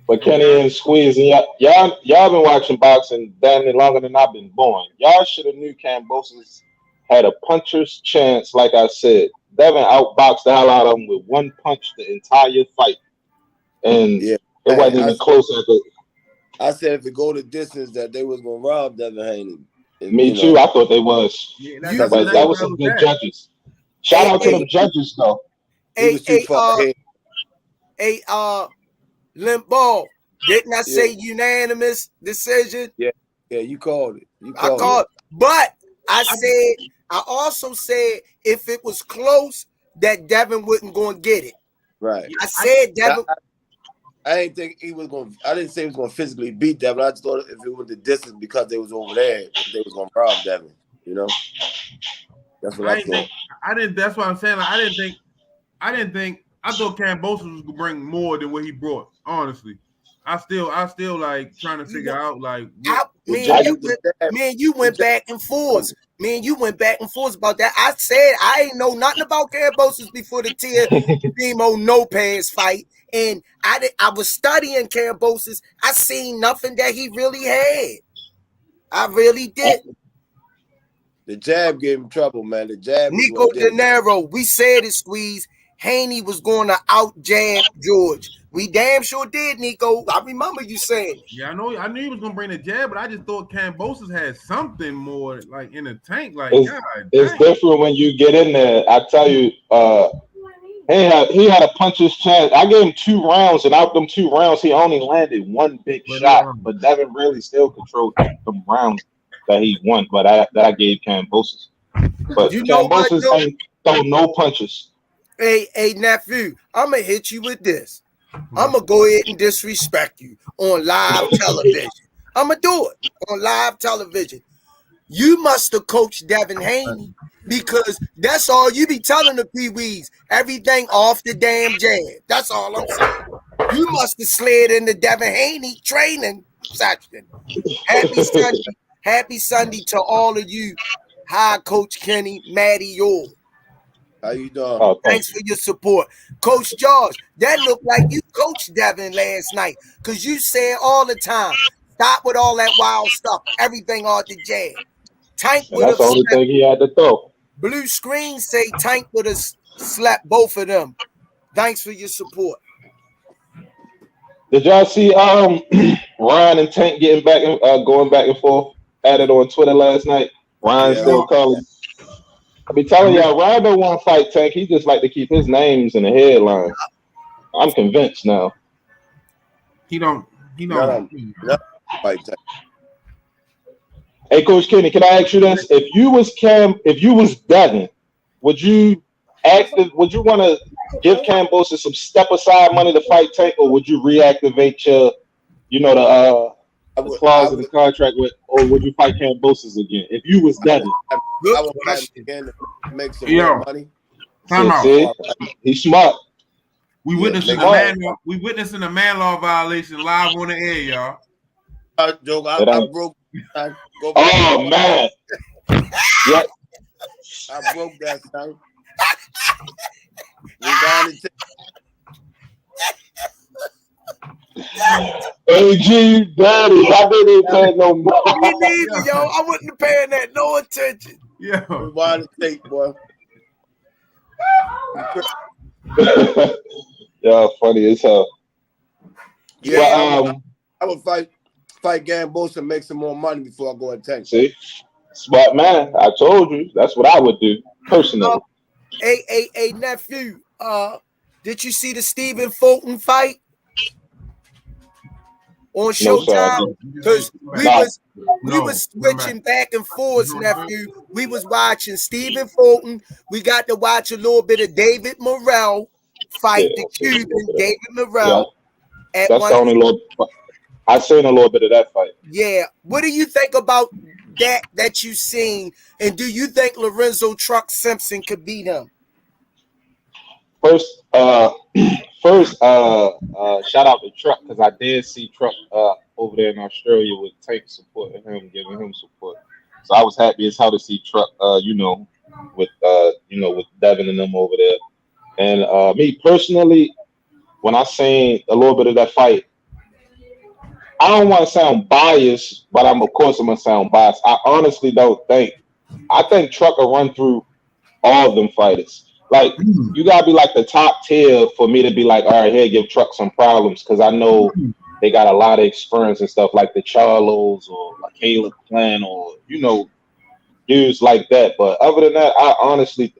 But Kenny and Squeeze, and y'all been watching boxing damn near longer than I've been born. Y'all should have knew Kambosos had a puncher's chance. Like I said, Devin outboxed the hell out of him with one punch the entire fight, and Yeah, it wasn't even close. I said if it go the distance that they was gonna rob Devin Haney. Me too. I thought they was, Yeah, but that was some good judges. Shout out to them judges though. He was too far ahead. Limp Ball. Didn't I say unanimous decision? Yeah, you called it. I called, but I also said if it was close, that Devin wasn't going to get it. Right. I said Devin. I didn't think he was going. I didn't say he was going to physically beat Devin. I just thought if it was the distance because they was over there, they was going to rob Devin. You know. That's what I thought. I didn't. That's what I'm saying. Like, I didn't think. I thought Kambosos was gonna bring more than what he brought. Honestly, I still like trying to figure out like. Me and you went back and forth. Me and you went back and forth about that. I said I ain't know nothing about Kambosos before the Timo No-Pants fight, and I was studying Kambosos. I seen nothing that he really had. I really didn't. The jab gave him trouble, man. The jab. Nico De Niro, we said it, Squeeze. Haney was going to out jab George. We damn sure did, Nico. I remember you saying it. Yeah, I knew he was gonna bring the jab, but I just thought Kambosos had something more like in the tank. Like, it's different when you get in there. I tell you, He had a puncher's chance. I gave him 2 rounds, and out them 2 rounds, he only landed 1 big shot. But Devin really still controlled them rounds that he won. But that I gave Kambosos. But You know what, Kambosos ain't throw no punches. Hey, nephew, I'm going to hit you with this. I'm going to go ahead and disrespect you on live television. I'm going to do it on live television. You must have coached Devin Haney because that's all you be telling the Pee-wees. Everything off the damn jab. That's all I'm saying. You must have slid into Devin Haney training section. Happy Sunday to all of you. Hi, Coach Kenny, Matty Yule. How you doing? Oh, Thanks for your support. Coach George, that looked like you coached Devin last night because you said all the time, stop with all that wild stuff, everything off the jab. Tank and that's the only thing he had to throw. Blue screen say Tank would have slapped both of them. Thanks for your support. Did y'all see Ryan and Tank getting back and going back and forth at it on Twitter last night? Ryan still calling. I be telling y'all, Ryan don't want to fight Tank. He just like to keep his names in the headlines. I'm convinced now. He don't fight Tank. Hey, Coach Kenny, can I ask you this? If you was Devin, would you want to give Kambosos some step aside money to fight Tank, or would you reactivate your, the clause in the contract with, or would you fight Kambosos again? If you was Devin, I would fight again to make some more money. Time out. He's smart. We witnessing a man law violation live on the air, y'all. Joke, I broke. Oh man! Yeah, I broke that son. AG, daddy, I didn't pay no more. Me neither, yo. I wouldn't have paid that no attention. Yeah. Rewind the tape, boy. Yeah, funny as hell. Yeah, but, I would fight Kambosos and make some more money before I go and tank. See, smart man. I told you that's what I would do personally. Hey, nephew. Did you see the Stephen Fulton fight on Showtime? Because we was switching back and forth, nephew. We was watching Stephen Fulton. We got to watch a little bit of David Morrell fight the Cuban David Morrell. That's the only little. I seen a little bit of that fight. Yeah. What do you think about that you've seen? And do you think Lorenzo Truck Simpson could beat him? First, shout out to Truck because I did see Truck over there in Australia with Tank supporting him, giving him support. So I was happy as hell to see Truck, with Devin and them over there. And me personally, when I seen a little bit of that fight, I don't want to sound biased, but I'm gonna sound biased. I honestly don't think. I think Truck will run through all of them fighters. Like you gotta be like the top tier for me to be like, all right, here, give Truck some problems because I know they got a lot of experience and stuff like the Charlos or like Caleb Plant or dudes like that. But other than that,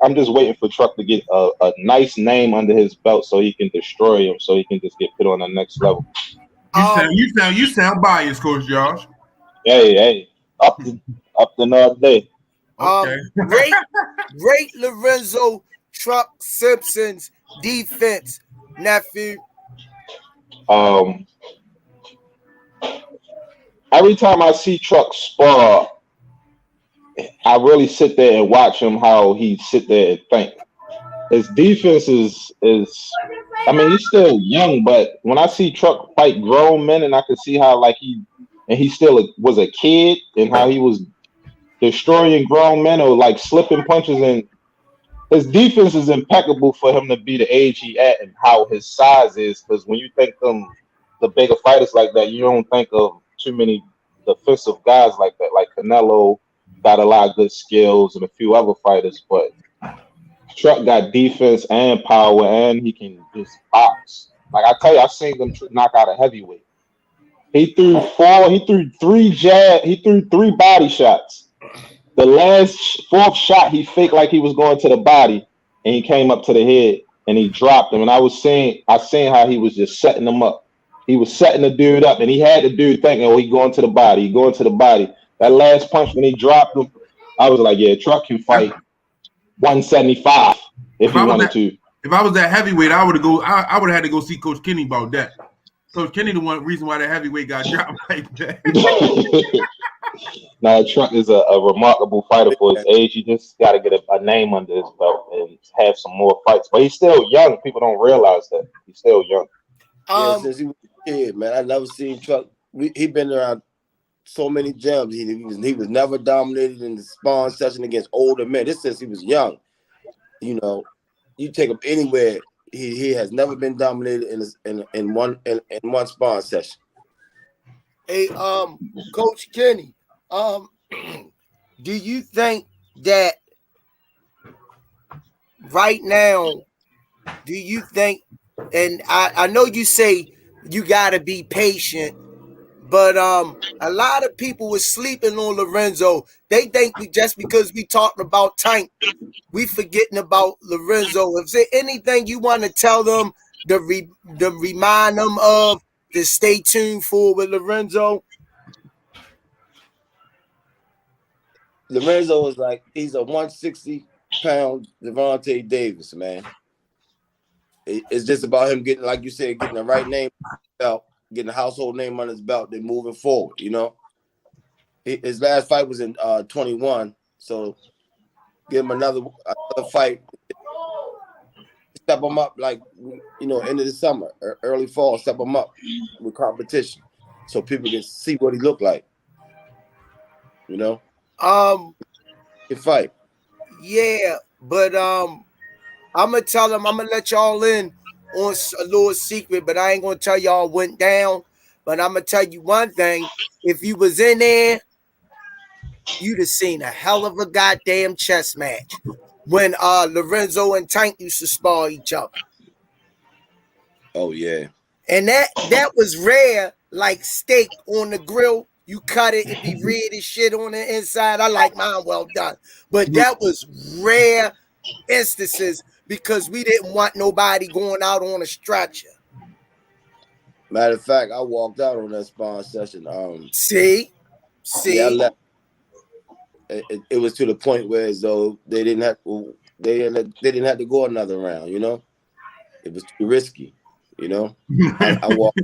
I'm just waiting for Truck to get a nice name under his belt so he can destroy him, so he can just get put on the next level. You sound biased, Coach Josh. Hey, up another day. Okay. Rate Lorenzo Truck Simpson's defense, nephew. Every time I see Truck spar, I really sit there and watch him how he sit there and think. His defense is he's still young, but when I see Truck fight grown men and I can see how he still was a kid and how he was destroying grown men or like slipping punches, and his defense is impeccable for him to be the age he at and how his size is. Because when you think the bigger fighters like that, you don't think of too many defensive guys like that. Like Canelo got a lot of good skills and a few other fighters, but Truck got defense and power, and he can just box. Like I tell you, I've seen them knock out a heavyweight. He threw three body shots. The last fourth shot, he faked like he was going to the body, and he came up to the head. and he dropped him. And I seen how he was just setting him up. He was setting the dude up, and he had the dude thinking, "Oh, he going to the body. He going to the body." That last punch when he dropped him, I was like, "Yeah, Truck can fight 175 if he wanted to." If I was that heavyweight, I would have had to go see Coach Kenny about that. Coach Kenny, the one reason why that heavyweight got dropped like that. Now, Truck is a remarkable fighter for his age. He just got to get a name under his belt and have some more fights. But he's still young. People don't realize that he's still young. Yeah, since he was a kid, man, I never seen Truck. He been around so many gyms. He was never dominated in the sparring session against older men. This since he was young. You know, you take him anywhere. He has never been dominated in one sparring session. Hey, Coach Kenny, do you think that right now, do you think, and I know you say you gotta be patient, but a lot of people were sleeping on Lorenzo. They think just because we talked about Tank, we forgetting about Lorenzo. Is there anything you want to tell them to remind them of to stay tuned for with Lorenzo? Lorenzo is he's a 160-pound Devontae Davis, man. It's just about him getting, like you said, getting the right name belt, getting a household name on his belt, then moving forward. You know, his last fight was in 21, so give him another fight. Step him up, end of the summer, early fall. Step him up with competition, so people can see what he looked like. You know, good fight. Yeah, but I'm gonna tell him. I'm gonna let y'all in on a little secret, but I ain't gonna tell y'all what went down. But I'm gonna tell you one thing: if you was in there, you'd have seen a hell of a goddamn chess match when Lorenzo and Tank used to spar each other. Oh yeah, and that was rare, like steak on the grill. You cut it, it be red as shit on the inside. I like mine well done, but that was rare instances because we didn't want nobody going out on a stretcher. Matter of fact, I walked out on that sparring session. See, yeah, I left. It was to the point where as though they didn't have to go another round. You know, it was too risky. You know, I walked.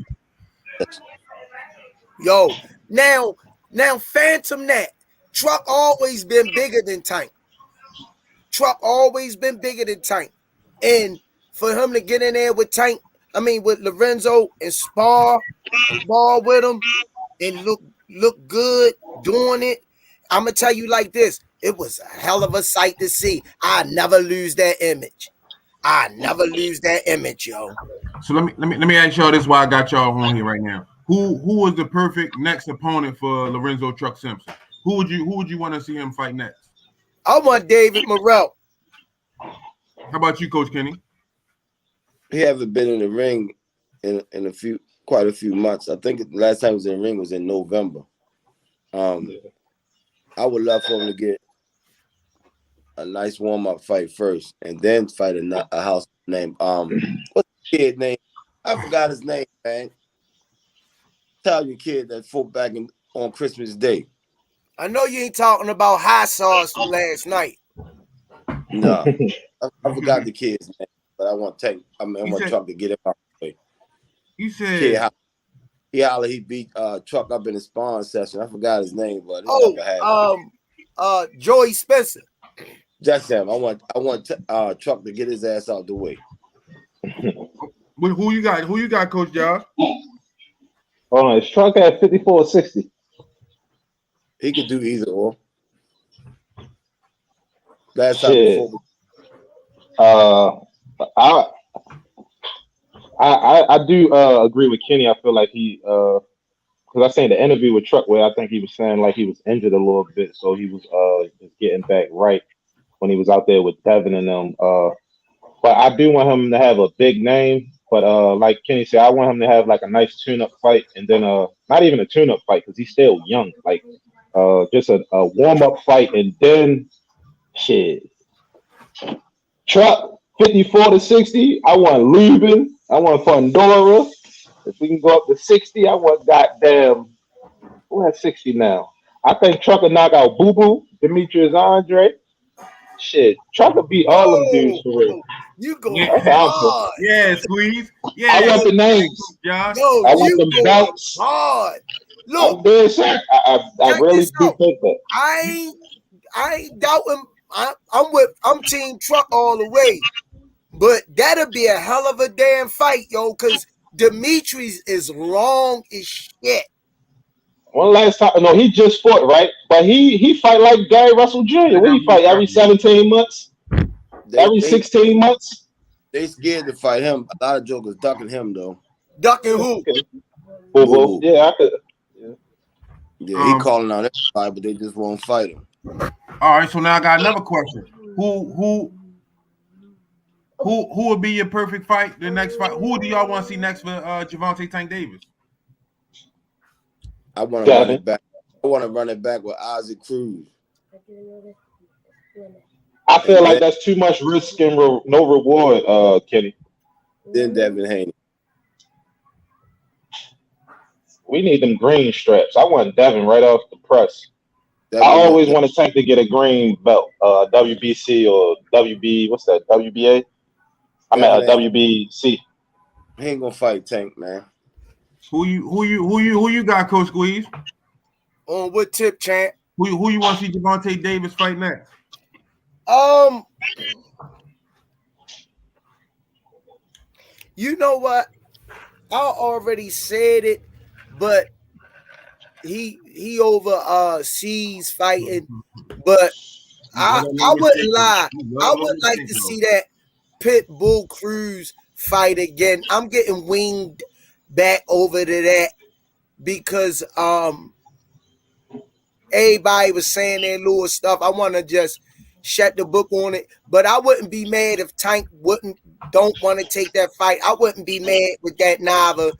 Yo, now Phantom Net. Truck always been bigger than Tank. Truck always been bigger than Tank. And for him to get in there with with Lorenzo and spar with him and look good doing it, I'm gonna tell you like this: it was a hell of a sight to see. I never lose that image. Yo. So let me ask y'all this while I got y'all on here right now. Who was the perfect next opponent for Lorenzo Truck Simpson? Who would you want to see him fight next? I want David Morrell. How about you, Coach Kenny? He haven't been in the ring in quite a few months. I think the last time he was in the ring was in November. I would love for him to get a nice warm-up fight first and then fight a house name. What's the kid name? I forgot his name, man. Italian kid that fought back on Christmas Day. I know you ain't talking about hot sauce from last night. No, I forgot the kid's name, but I want Truck to get him out of the way. You said he beat Truck up in the sparring session. I forgot his name, but Joey Spencer. Just him. I want Truck to get his ass out the way. Who you got? Who you got, Coach Josh? Hold on, his Truck at 54-60. He could do either or. Last time before. I do agree with Kenny. I feel like he because I seen the interview with Truck where I think he was saying like he was injured a little bit, so he was just getting back right when he was out there with Devin and them. But I do want him to have a big name. But like Kenny said, I want him to have like a nice tune-up fight, and then not even a tune-up fight because he's still young. Like just a warm-up fight, and then shit. Truck 54-60, I want Lubin. I want Fondora. If we can go up to 60, I want goddamn. Who has 60 now? I think Trucker knock out Boo Boo, Demetrius Andre. Shit, Trucker beat all them dudes for real. You go Yeah. hard. Yeah, Squeeze. Yeah, I want the names. Josh. Yo, I want you them go belts. hard. Look, I'm dead set. I check really this do out. think that. I ain't doubting. I'm Team Truck all the way. But that'll be a hell of a damn fight, yo, because Demetrius is long as shit. One last time, no, he just fought, right? But he fight like Gary Russell Jr. What he fight every 17 months? Every 16 months? They scared to fight him. A lot of jokers ducking him though. Ducking who? Okay. Boo-boo. Yeah, I could. Yeah, he calling out everybody, but they just won't fight him. All right, so now I got another question. Who would be your perfect fight? The next fight. Who do y'all want to see next for Gervonta Tank Davis? I want to run it back. I want to run it back with Isaac Cruz. I feel like that's too much risk and no reward, Kenny. Then Devin Haney. We need them green straps. I want Devin right off the press. I always want to Tank to get a green belt, WBC or WB. What's that? WBA. I'm at a WBC. He ain't gonna fight Tank, man. Who you got, Coach Squeeze? On what tip, champ? Who you want to see Gervonta Davis fight next? You know what? I already said it, but he overseas fighting. But I wouldn't lie. I would like to see that Pitbull Cruz fight again. I'm getting winged back over to that because everybody was saying their little stuff. I want to just shut the book on it. But I wouldn't be mad if Tank don't want to take that fight. I wouldn't be mad with that neither.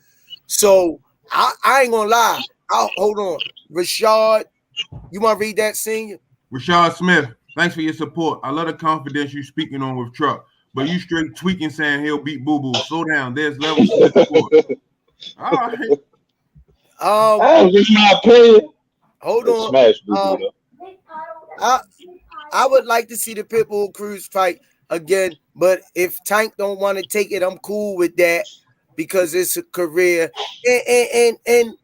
So I ain't gonna lie. Hold on. Rashad, you want to read that, senior? Rashad Smith, thanks for your support. I love the confidence you speaking on with Truck, but you straight tweaking saying he'll beat Boo Boo. Slow down. There's levels to the support. All right. That was just my opinion. Hold on. Smash Boo Boo. I would like to see the Pitbull Cruz fight again, but if Tank don't want to take it, I'm cool with that because it's a career. And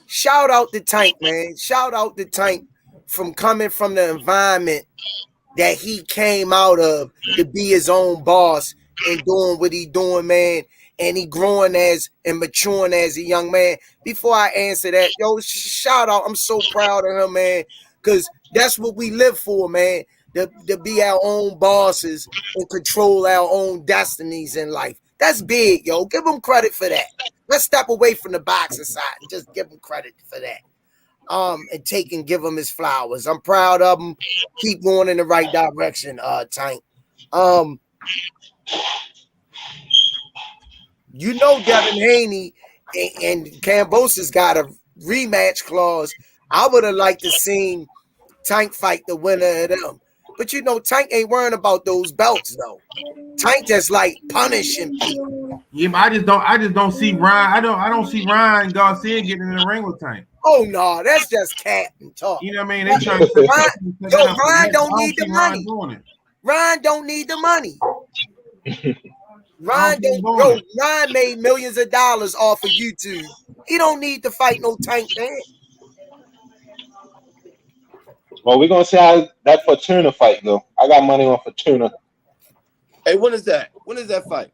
shout out to Tank, man. Shout out to Tank from coming from the environment that he came out of to be his own boss and doing what he doing, man. And he growing and maturing as a young man. Before I answer that, yo, shout out. I'm so proud of him, man, because that's what we live for, man, to be our own bosses and control our own destinies in life. That's big, yo. Give him credit for that. Let's step away from the boxing side and just give him credit for that. And give him his flowers. I'm proud of him. Keep going in the right direction, Tank. You know Devin Haney and Kambosos got a rematch clause. I would have liked to seen Tank fight the winner of them. But you know, Tank ain't worrying about those belts though. Tank just like punishing people. Yeah, but I just don't see Ryan. I don't see Ryan Garcia getting in the ring with Tank. Oh no, that's just cat and talk. You know what I mean? They trying to Ryan don't need the money. Ryan don't need the money. Ryan made millions of dollars off of YouTube. He don't need to fight no Tank, man. Well, we're gonna see how that Fortuna fight go. I got money on Fortuna. Hey, when is that? When is that fight?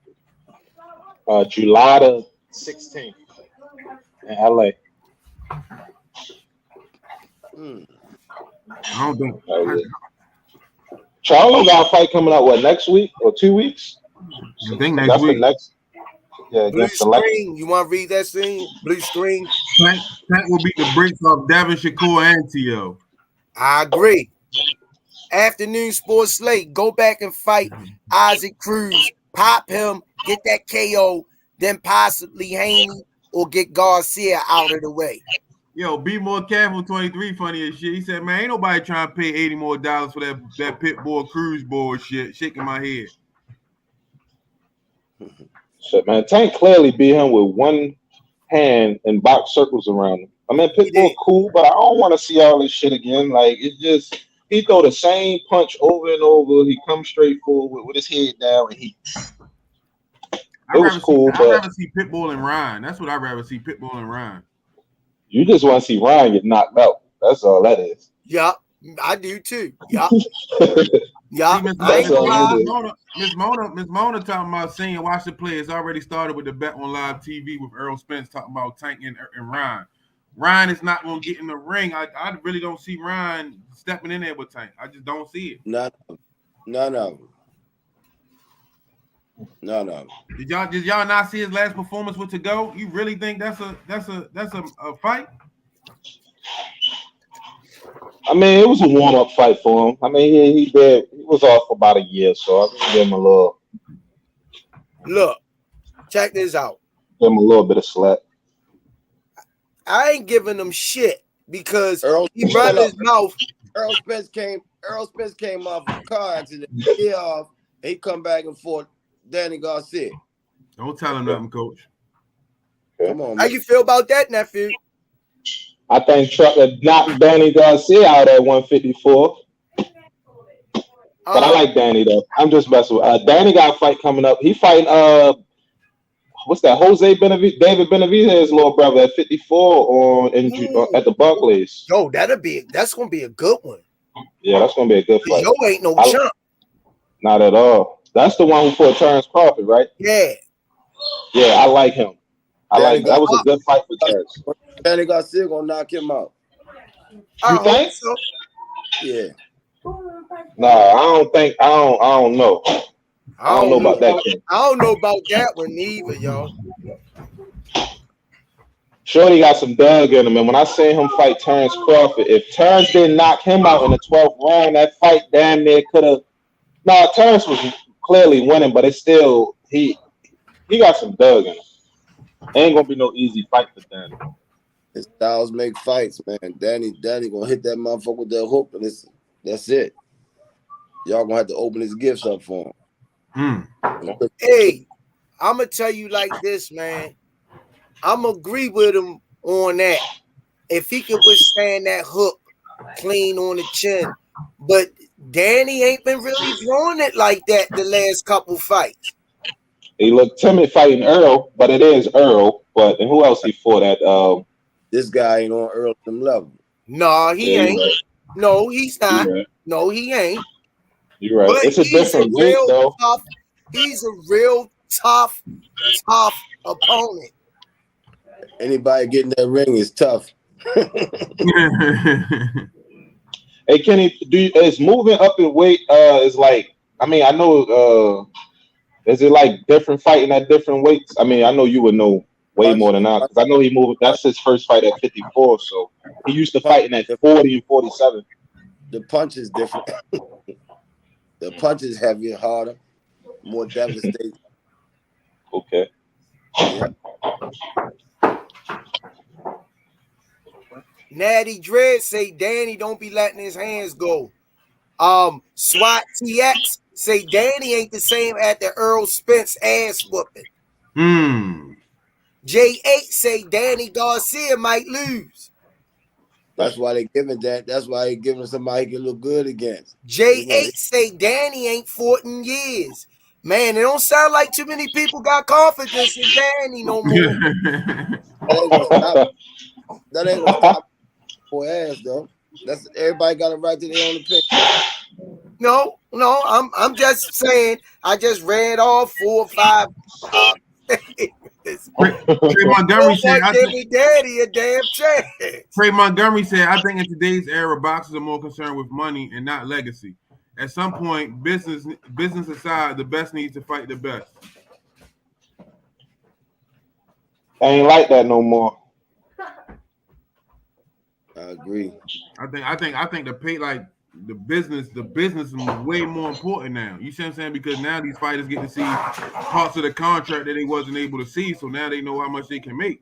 July the 16th in LA. I don't think. Charlo got a fight coming out, what, next week or 2 weeks? I think next week. Blue screen. You want to read that scene? Blue screen. Tank will beat the brakes off Devin, Shakur, and T.O. I agree. Afternoon sports slate. Go back and fight Isaac Cruz. Pop him. Get that KO. Then possibly Haney or get Garcia out of the way. Yo, be more careful. 23 funny as shit. He said, "Man, ain't nobody trying to pay $80 more for that Pitbull Cruz bullshit." Shaking my head. Shit, man. Tank clearly beat him with one hand and box circles around him. I mean, Pitbull cool, but I don't want to see all this shit again. Like, it's just, he throw the same punch over and over. He comes straight forward with his head down, and it was cool, I'd but rather see Pitbull and Ryan. That's what I'd rather see, Pitbull and Ryan. you just want to see Ryan get knocked out. That's all that is. Yup, I do too. Yup. See, Miss Mona talking about saying watch the play. It's already started with the bet on live TV with Earl Spence talking about Tank and Ryan. Ryan is not going to get in the ring. I really don't see Ryan stepping in there with Tank. I just don't see it. None of them. Did y'all not see his last performance with To Go? You really think that's a fight? I mean, it was a warm-up fight for him. I mean, he was off for about a year, so I give him a little. Look, check this out. Give him a little bit of slack. I ain't giving him shit because he Spence run his mouth. Earl Spence came off a car accident. He come back and forth. Danny Garcia. Don't tell him nothing, Coach. Come on, man. How you feel about that, nephew? I think Trucker knocked Danny Garcia out at 154. But I like Danny though. I'm just messing with. Danny got a fight coming up. He fighting what's that? Jose Benavidez, David Benavidez's little brother at 54 at the Barclays. Yo, that's gonna be a good one. Yeah, that's gonna be a good fight. Yo ain't no chump. Not at all. That's the one who fought Terrence Crawford, right? Yeah. Yeah, I like him. That was a good fight for Terrence. Danny Garcia gonna knock him out. You think so? Yeah. No, I don't think. I don't know. I don't know about that. I don't know about that one either, y'all. Shorty got some dug in him, and when I seen him fight Terrence Crawford, if Terrence didn't knock him out in the 12th round, that fight damn near could have. No, Terrence was clearly winning, but it's still he got some dug in him. Ain't gonna be no easy fight for Danny. His styles make fights, man. Danny gonna hit that motherfucker with that hook, and that's it. Y'all gonna have to open his gifts up for him. Hey, I'm gonna tell you like this, man. I'm agree with him on that. If he could withstand that hook clean on the chin, but Danny ain't been really throwing it like that the last couple fights. He looked timid fighting Earl, but it is Earl. But and who else he fought at? This guy ain't on Earl's level. No, he ain't. Right. No, he's not. Right. No, he ain't. You're right. But it's a different weight, though. He's a real tough opponent. Anybody getting that ring is tough. Hey, Kenny, is moving up in weight is like, I mean, I know, is it like different fighting at different weights? I mean, I know you would know way more than I, because I know he moved. That's his first fight at 54, so he used to fighting at 40 and 47. The punch is different. The punch is heavier, harder, more devastating. Okay. Yeah. Natty Dread say Danny don't be letting his hands go. SWAT TX say Danny ain't the same at the Earl Spence ass whooping. J8 say Danny Garcia might lose. That's why they giving that. That's why they giving somebody he can look good against. J8 say Danny ain't fought in years. Man, it don't sound like too many people got confidence in Danny no more. That ain't gonna stop for ass though. That's everybody got a right to their own opinion. No, I'm just saying. I just read all 4 or 5. Trey Montgomery said, "I give Daddy a damn chance." Trey Montgomery said, "I think in today's era, boxers are more concerned with money and not legacy. At some point, business aside, the best needs to fight the best." I ain't like that no more. I agree. I think the pay, like the business is way more important now. You see what I'm saying? Because now these fighters get to see parts of the contract that they wasn't able to see, so now they know how much they can make.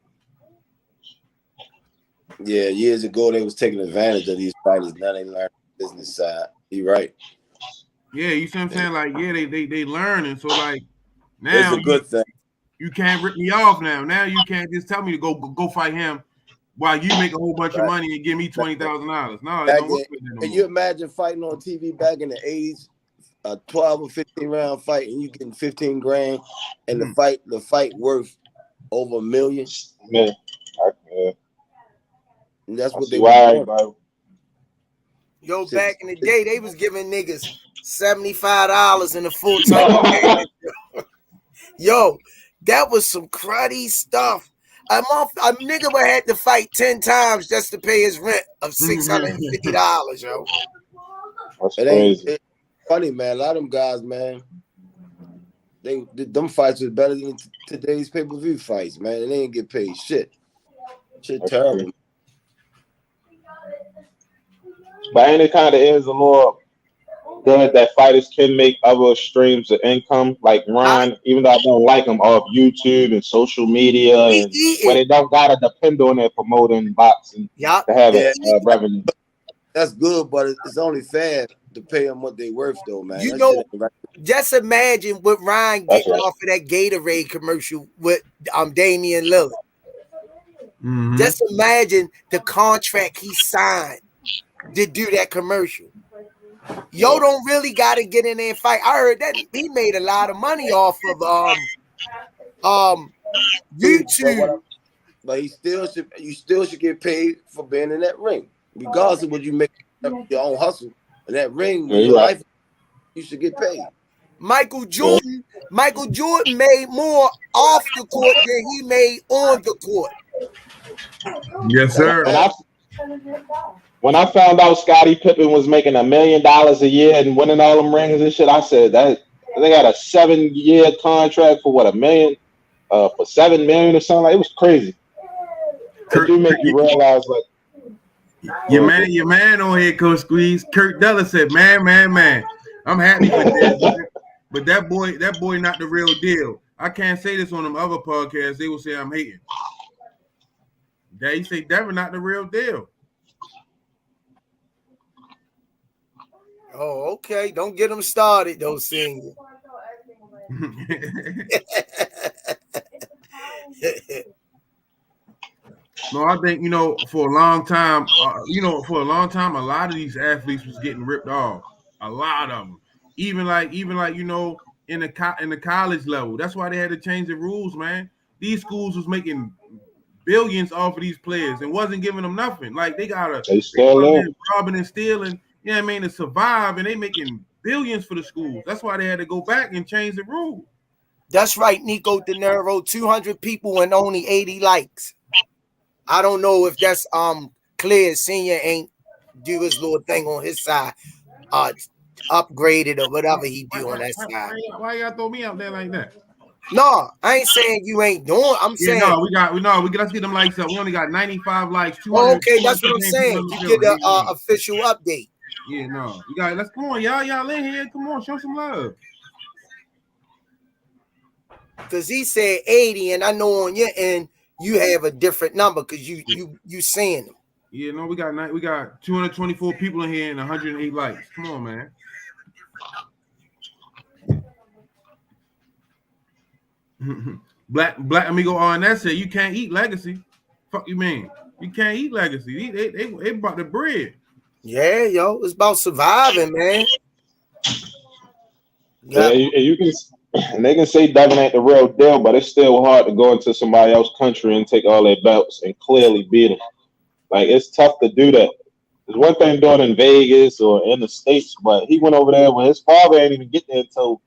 Yeah, years ago they was taking advantage of these fighters. Now they learn the business side. You right. Yeah, you see what I'm saying? Like, yeah, they learn, and so like Now It's a good thing. you can't rip me off now. Now you can't just tell me to go fight him while you make a whole bunch of money and give me $20,000. No, it don't work like that no Can more. you imagine fighting on TV back in the 80s, a 12 or 15 round fight, and you getting 15 grand, and the fight worth over $1 million? Man, And that's I what see they why were doing. everybody. Yo, back in the day, they was giving niggas $75 in a full-time payment. Yo, that was some cruddy stuff. A nigga would have to fight 10 times just to pay his rent of $650, yo. That's It crazy. ain't funny, man. A lot of them guys, man, them fights was better than today's pay-per-view fights, man. And they ain't get paid shit. Shit That's terrible. crazy. But ain't it kind of is a more good that fighters can make other streams of income, like Ron, even though I don't like him, off YouTube and social media, and when they don't gotta depend on their promoting boxing to have revenue. That's good, but it's only fair to pay them what they worth, though, man. You that know, shit ain't right. just imagine what Ryan getting off of that Gatorade commercial with Damian Lillard. Just imagine the contract he signed to do that commercial. Yo don't really got to get in there and fight. I heard that he made a lot of money off of YouTube. But you still should get paid for being in that ring, regardless of what you make your own hustle. In that ring, with your life, you should get paid. Michael Jordan made more off the court than he made on the court. Yes, sir. When I found out Scottie Pippen was making $1 million a year and winning all them rings and shit, I said that they got a 7-year contract for what, $1 million, for $7 million or something. Like, it was crazy. It do make you realize, like, your man on here, Coach Squeeze. Kurt Della said, man, I'm happy for this, but that boy not the real deal. I can't say this on them other podcasts. They will say I'm hating. They say Devin not the real deal. Oh, okay. Don't get them started, though, senior. No, I think, for a long time, a lot of these athletes was getting ripped off. A lot of them, even like in the college level. That's why they had to change the rules, man. These schools was making billions off of these players and wasn't giving them nothing. Like they robbing and stealing, to survive, and they making billions for the schools. That's why they had to go back and change the rule. That's right, Nico De Niro. 200 people and only 80 likes. I don't know if that's clear. Senior ain't do his little thing on his side, upgraded or whatever he do on that side. Why y'all throw me out there like that? No, I ain't saying you ain't doing. I'm saying let's get them likes up. We only got 95 likes. Okay, that's what I'm saying. You get the official update. Yeah, no, let's come on, y'all in here. Come on, show some love. Because he said 80, and I know on your end you have a different number because you saying them. Yeah, no, we got 224 people in here and 108 likes. Come on, man. Black amigo on that said you can't eat legacy. Fuck you mean? You can't eat legacy. They brought the bread. Yeah, yo, it's about surviving, man. Yeah, and they can say Devin ain't the real deal, but it's still hard to go into somebody else's country and take all their belts and clearly beat them. Like, it's tough to do that. There's one thing doing in Vegas or in the States, but he went over there when his father ain't even get there until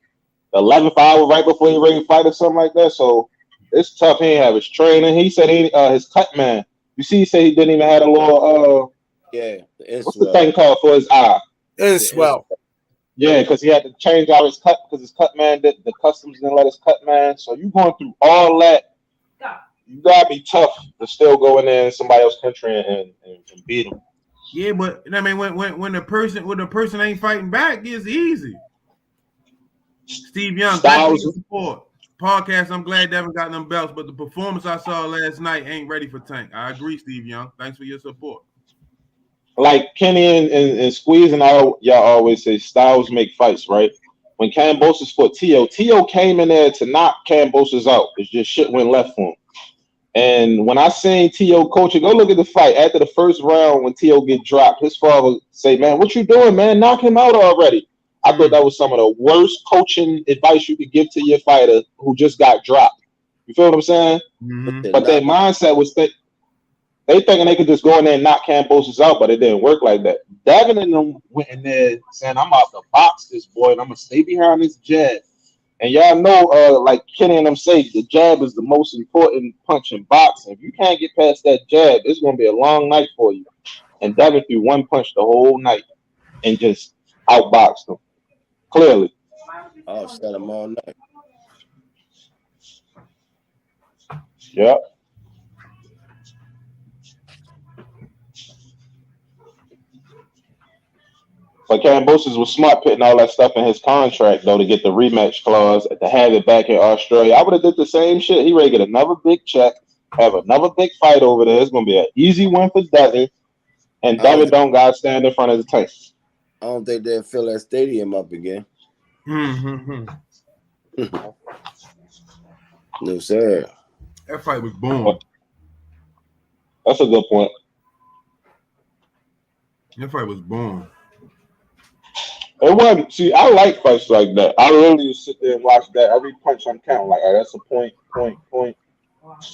the 11th hour right before he ready to fight or something like that. So it's tough. He ain't have his training. He said his cut man. You see, he said he didn't even have a little what's the thing called for his eye? Inswell. Yeah, because he had to change out his cut because his cut man the customs didn't let his cut man. So you going through all that. You gotta be tough to still go in there in somebody else's country and beat them. Yeah, but I mean, when the person ain't fighting back, it's easy. Steve Young, thanks for your support. Podcast, I'm glad Devin got them belts, but the performance I saw last night ain't ready for Tank. I agree, Steve Young. Thanks for your support. Like Kenny and Squeeze and y'all always say styles make fights, right? when Kambosos fought Tio came in there to knock Kambosos out. It's just shit went left for him. And when I seen Tio coaching, go look at the fight. After the first round, when Tio get dropped, his father say, "Man, what you doing, man? Knock him out already." I thought that was some of the worst coaching advice you could give to your fighter who just got dropped. You feel what I'm saying? Mm-hmm. But their mindset was they thinking they could just go in there and knock Kambosos out, but it didn't work like that. Devin and them went in there saying, "I'm about to box this boy, and I'm gonna stay behind this jab." And y'all know, like Kenny and them say, the jab is the most important punch in boxing. If you can't get past that jab, it's going to be a long night for you. And Devin threw one punch the whole night and just outboxed him. Clearly. I'll set him all night. Yeah. But Kambosos was smart putting all that stuff in his contract, though, to get the rematch clause, to have it back in Australia. I would have did the same shit. He ready to get another big check, have another big fight over there. It's going to be an easy win for Devin, and Devin don't got to stand in front of the tank. I don't think they'll fill that stadium up again. Mm-hmm. No, sir. That fight was boom. That's a good point. That fight was boom. It wasn't. See, I like fights like that. I really sit there and watch that. Every punch I'm counting, like, oh, that's a point.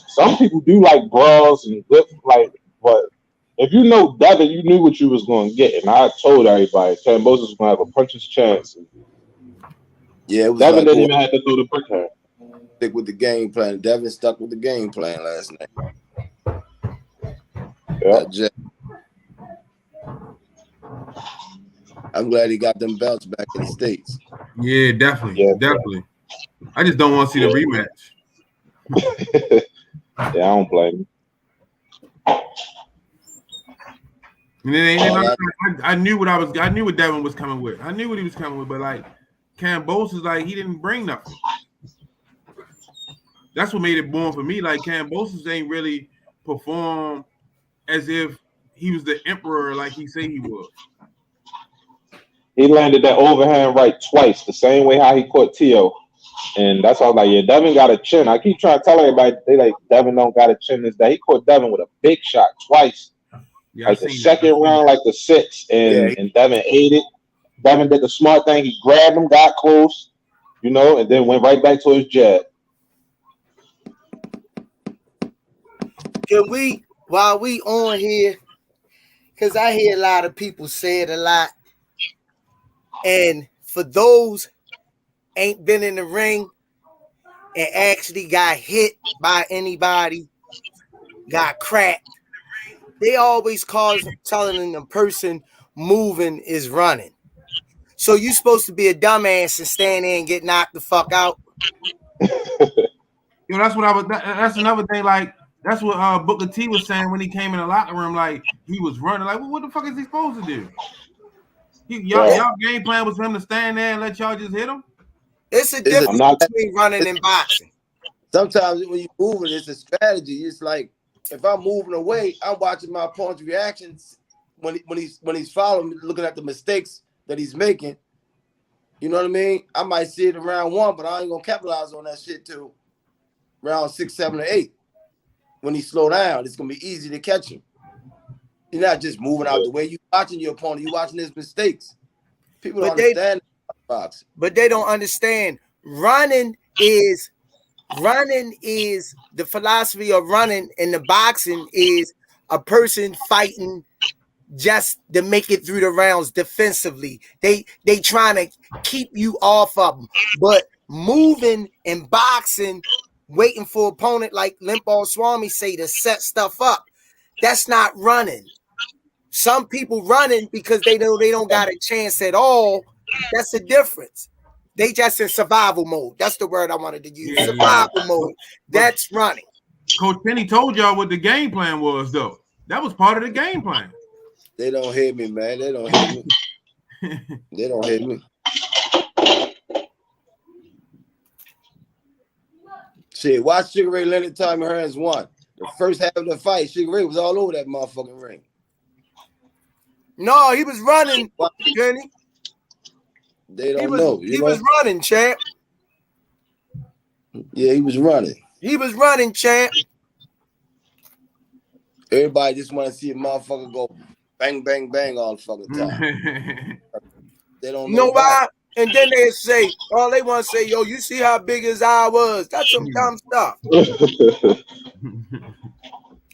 Some people do like brawls and good, like, but if you know Devin, you knew what you was going to get. And I told everybody, Kambosos was going to have a puncher's chance. Yeah, it was Devin like, didn't even have to throw the brick hand. Stick with the game plan. Devin stuck with the game plan last night. Yeah. I'm glad he got them belts back in the States. Yeah, definitely. I just don't want to see the rematch. Yeah, I don't blame him. And then I knew what Devin was coming with. I knew what he was coming with, but like Kambosos, like he didn't bring nothing. That's what made it born for me. Like Kambosos ain't really perform as if he was the emperor like he said he was. He landed that overhand right twice, the same way how he caught Tio. And that's all like, yeah, Devin got a chin. I keep trying to tell everybody, they like, Devin don't got a chin this day. He caught Devin with a big shot twice. Yeah, like the second round, like the sixth, and Devin ate it. Devin did the smart thing. He grabbed him, got close, and then went right back to his jab. Can we, while we on here, because I hear a lot of people say it a lot, and for those ain't been in the ring and actually got hit by anybody, got cracked, they always telling the person moving is running. So you supposed to be a dumbass and stand there and get knocked the fuck out. That's what that's another thing. Like that's what Booker T was saying when he came in the locker room. Like he was running. Like, well, what the fuck is he supposed to do? Y'all game plan was for him to stand there and let y'all just hit him. It's a difference between running and boxing. Sometimes when you're moving, it's a strategy. It's like if I'm moving away, I'm watching my opponent's reactions when he's following me, looking at the mistakes that he's making. You know what I mean? I might see it in round 1, but I ain't gonna capitalize on that shit till round 6, 7, or 8. When he slow down, it's gonna be easy to catch him. You're not just moving out the way. You're watching your opponent. You're watching his mistakes. People don't understand boxing. But they don't understand. Running is the philosophy of running, and the boxing is a person fighting just to make it through the rounds defensively. They trying to keep you off of them. But moving and boxing, waiting for opponent like Limpo Swami say to set stuff up, that's not running. Some people running because they know they don't got a chance at all. That's the difference. They just in survival mode. That's the word I wanted to use. Survival mode. That's running. Coach Penny told y'all what the game plan was, though. That was part of the game plan. They don't hit me, man. They don't hit me. They don't hit me. Shit, watch Sugar Ray Leonard time Hearns won. The first half of the fight, Sugar Ray was all over that motherfucking ring. No, he was running, Jenny. They don't know. He was running, champ. Yeah, he was running. He was running, champ. Everybody just want to see a motherfucker go bang, bang, bang all the fucking time. They don't You know know why? about And then they say, all they want to say, yo, you see how big his eye was? That's some dumb stuff.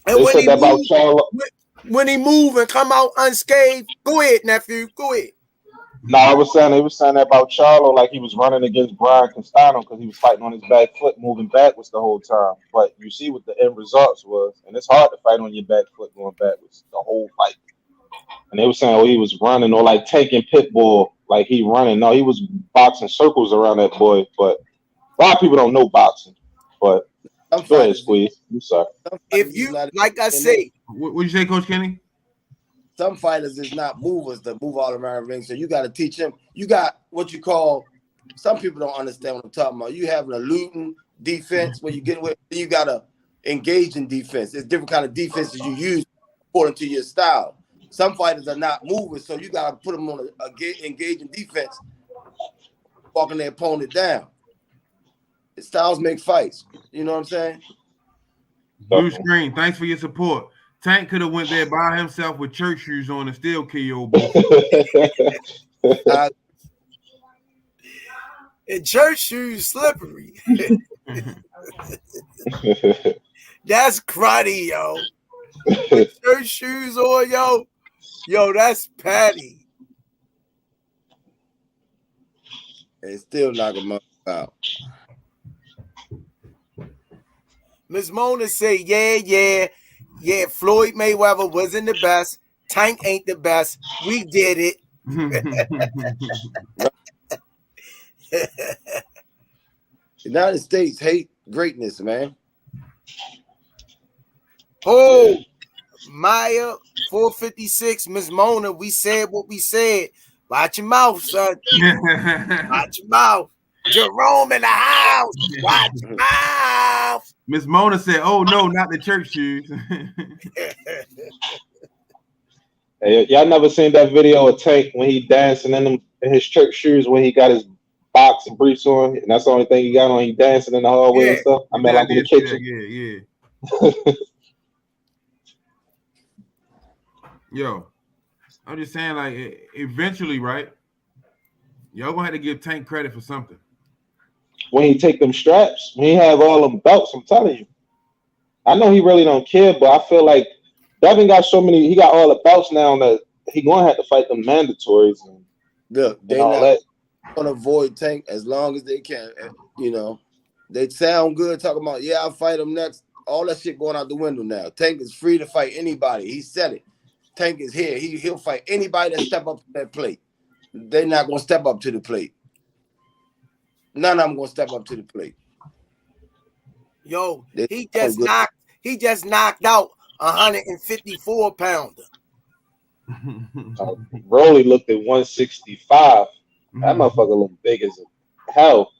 And They said that about Charlo. when he move and come out unscathed, go ahead, nephew, go ahead. No, they were saying that about Charlo, like he was running against Brian Castano because he was fighting on his back foot, moving backwards the whole time. But you see what the end results was, and it's hard to fight on your back foot going backwards the whole fight. And they were saying, oh, he was running or like taking Pitbull, like he running. No, he was boxing circles around that boy. But a lot of people don't know boxing. But go ahead, Squeeze. I'm sorry. If you, like I say, what you say, Coach Kenny? Some fighters is not movers that move all around the ring. So you got to teach them. You got what you call, some people don't understand what I'm talking about. You have an eluding defense where you get with, you got to engage in defense. There's different kind of defenses you use according to your style. Some fighters are not movers, so you got to put them on a engaging defense, walking their opponent down. Styles make fights. You know what I'm saying? Blue screen, thanks for your support. Tank could have went there by himself with church shoes on and still KO both. And church shoes slippery. That's cruddy, yo. With church shoes on, yo, that's patty. And still knock him out. Miss Mona say, yeah, Floyd Mayweather wasn't the best. Tank ain't the best. We did it. United States hate greatness, man. Oh, Maya 456, Miss Mona, we said what we said. Watch your mouth, son. Watch your mouth. Jerome in the house. Watch your mouth. Miss Mona said, oh, no, not the church shoes. Hey, y'all never seen that video of Tank when he dancing in his church shoes when he got his boxing briefs on, and that's the only thing he got on. He dancing in the hallway and stuff. I mean, like in the kitchen. Yeah. Yo, I'm just saying, like, eventually, right? Y'all gonna have to give Tank credit for something. When he take them straps, when he have all them belts, I'm telling you. I know he really don't care, but I feel like Devin got so many. He got all the belts now that he gonna have to fight them mandatories. And, look, they not gonna avoid Tank as long as they can. You know, they sound good talking about I'll fight him next. All that shit going out the window now. Tank is free to fight anybody. He said it. Tank is here. He'll fight anybody that step up to that plate. They're not gonna step up to the plate. None of them gonna step up to the plate. Yo, he just knocked out 154 pounder. Rolly looked at 165. That motherfucker looked big as hell.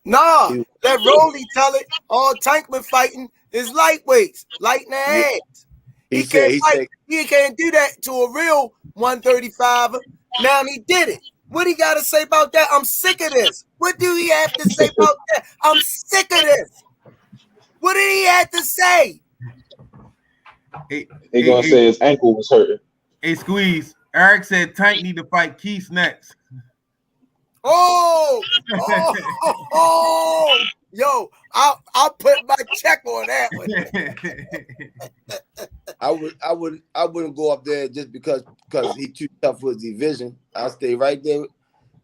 Nah, that Rolly tell it. All Tank been fighting is lightweights, light in the heads. He can't do that to a real 135. Now he did it. What he got to say about that? I'm sick of this. What do he have to say about that? I'm sick of this. What did he have to say? He gonna say his ankle was hurting. Hey, Squeeze. Eric said Tank need to fight Keith next. Oh, yo, I'll put my check on that one. I wouldn't go up there just because he's too tough for his division. I'll stay right there.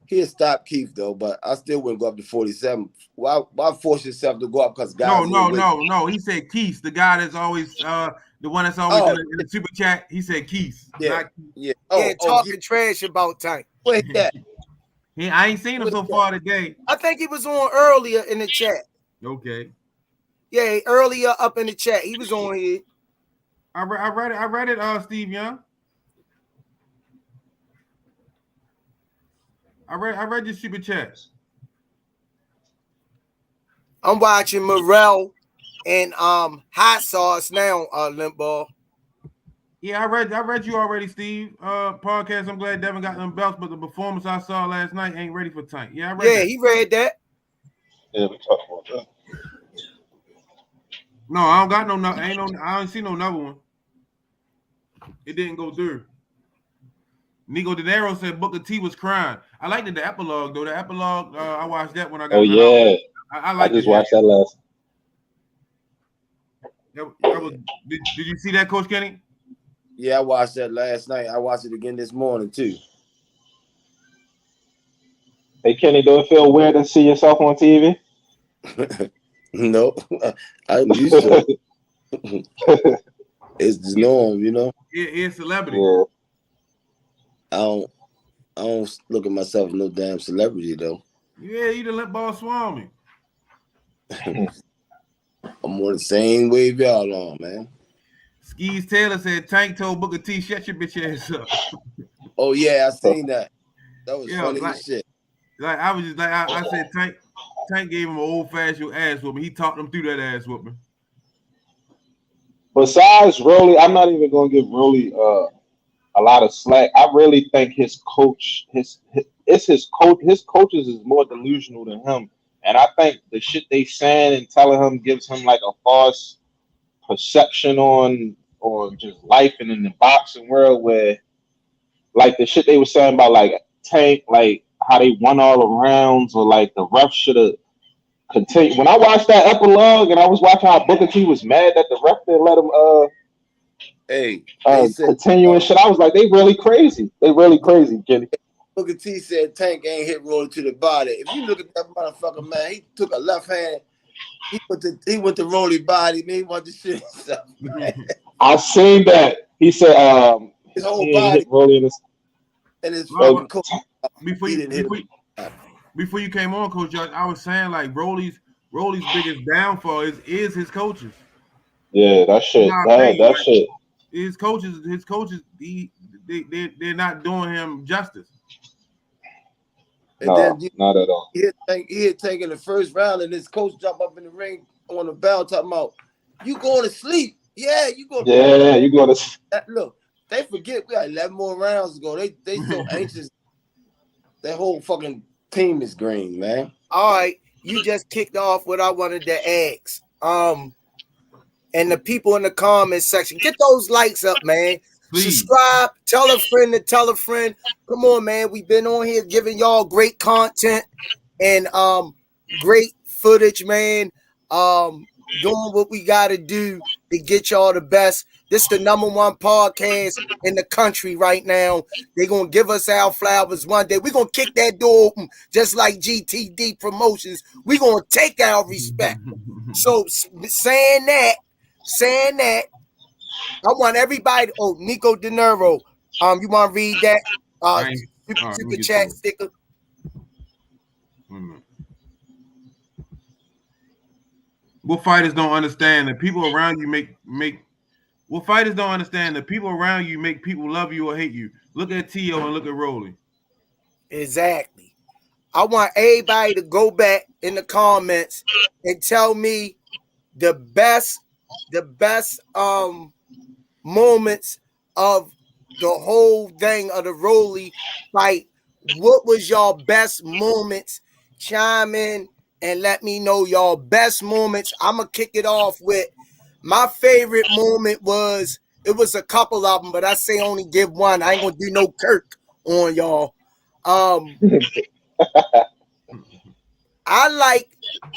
He'll stop Keith though, but I still wouldn't go up to 47. Why force yourself to go up? Because guys. No. He said Keith, the guy that's always the one that's always in the super chat. He said Keith. Talking trash about Tank. Wait, that. I ain't seen him so far today. I think he was on earlier in the chat. Okay. Yeah, earlier up in the chat. He was on here. I read it, Steve Young. I read your super chats. I'm watching Morel and Hot Sauce now, Limbaugh. Yeah, I read you already, Steve. Podcast. I'm glad Devin got them belts, but the performance I saw last night ain't ready for Tank. Yeah, I read Yeah, that. he read that. Yeah, we talked about that. No, I don't got no. Ain't no. I don't see no another one. It didn't go through. Nico De Niro said Booker T was crying. I liked the epilogue though. The epilogue, I watched that when I got. Oh yeah, I I liked just it. watched that last. That was. Did you see that, Coach Kenny? Yeah, I watched that last night. I watched it again this morning too. Hey Kenny, do it feel weird to see yourself on TV? No, I'm used to it. It's the norm, you know. It's celebrity. Yeah. I don't look at myself as no damn celebrity though. Yeah, you done let ball swallow me. I'm on the same wave y'all on, man. Skeez Taylor said Tank told Booker T, shut your bitch ass up. Oh yeah, I seen that. That was Yeah, funny like, as shit. like I was just like I said, Tank gave him an old fashioned ass whooping. He talked him through that ass whooping. Besides Rolly, I'm not even gonna give Rolly a lot of slack. I really think his coach, his coaches is more delusional than him, and I think the shit they saying and telling him gives him like a false perception on just life and in the boxing world, where like the shit they were saying about like Tank, like how they won all the rounds, or like the ref should have continued. When I watched that epilogue and I was watching how Booker T was mad that the ref didn't let him Hey, they said continuing shit. I was like, they really crazy. They really crazy, Kenny. Booker T said Tank ain't hit Rolly to the body. If you look at that motherfucker, man, he took a left hand. He went to Rolly body, man. He wanted to shit himself, man. I seen that. He said His whole he body hit Rolly in his and his fucking coach. Before you came on, Coach Judge, I was saying like Rolly's biggest downfall is his coaches. Yeah, that shit. That shit. His coaches, they're not doing him justice. And No, then not at all. he had taken the first round, and his coach jumped up in the ring on the bell talking about, you going to sleep. Yeah, you going Yeah, you going to look, they forget we got 11 more rounds to go. They so anxious. That whole fucking team is green, man. All right, you just kicked off what I wanted to ask. And the people in the comments section, get those likes up, man. Please. Subscribe, tell a friend to tell a friend. Come on, man. We've been on here giving y'all great content and great footage, man. Doing what we gotta do to get y'all the best. This is the #1 podcast in the country right now. They're gonna give us our flowers one day. We're gonna kick that door open just like GTD Promotions. We're gonna take our respect. So saying that, I want everybody. Oh, Nico De Niro. You want to read that? Super chat sticker. What fighters don't understand that people around you make. What fighters don't understand that people around you make people love you or hate you. Look at T.O. and look at Rolly. Exactly. I want everybody to go back in the comments and tell me the best moments of the whole thing of the Rolly fight. What was y'all best moments? Chime in and let me know y'all best moments. I'm gonna kick it off with my favorite moment was, it was a couple of them, but I say only give one. I ain't gonna do no Kirk on y'all. I like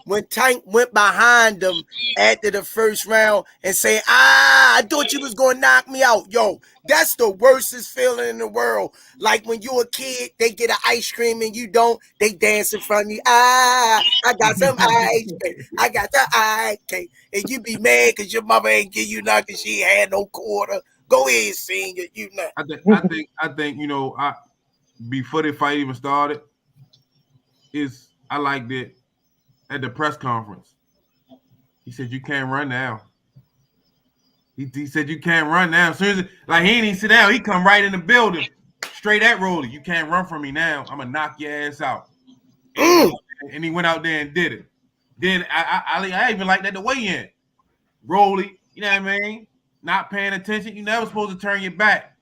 when Tank went behind him after the first round and say, I thought you was going to knock me out. Yo, that's the worstest feeling in the world. Like when you a kid, they get an ice cream and you don't, they dance in front of you. I got some ice cream. I got the ice cream. And you be mad because your mama ain't give you nothing. She had no quarter. Go ahead, senior. You know. I think, you know, before the fight even started, I liked it at the press conference. He said, you can't run now. He said, you can't run now. As soon as, like, he ain't even sit down. He come right in the building, straight at Rolly. You can't run from me now. I'm going to knock your ass out. And he went out there and did it. Then I even like that the way in. Rolly, you know what I mean? not paying attention. You never supposed to turn your back.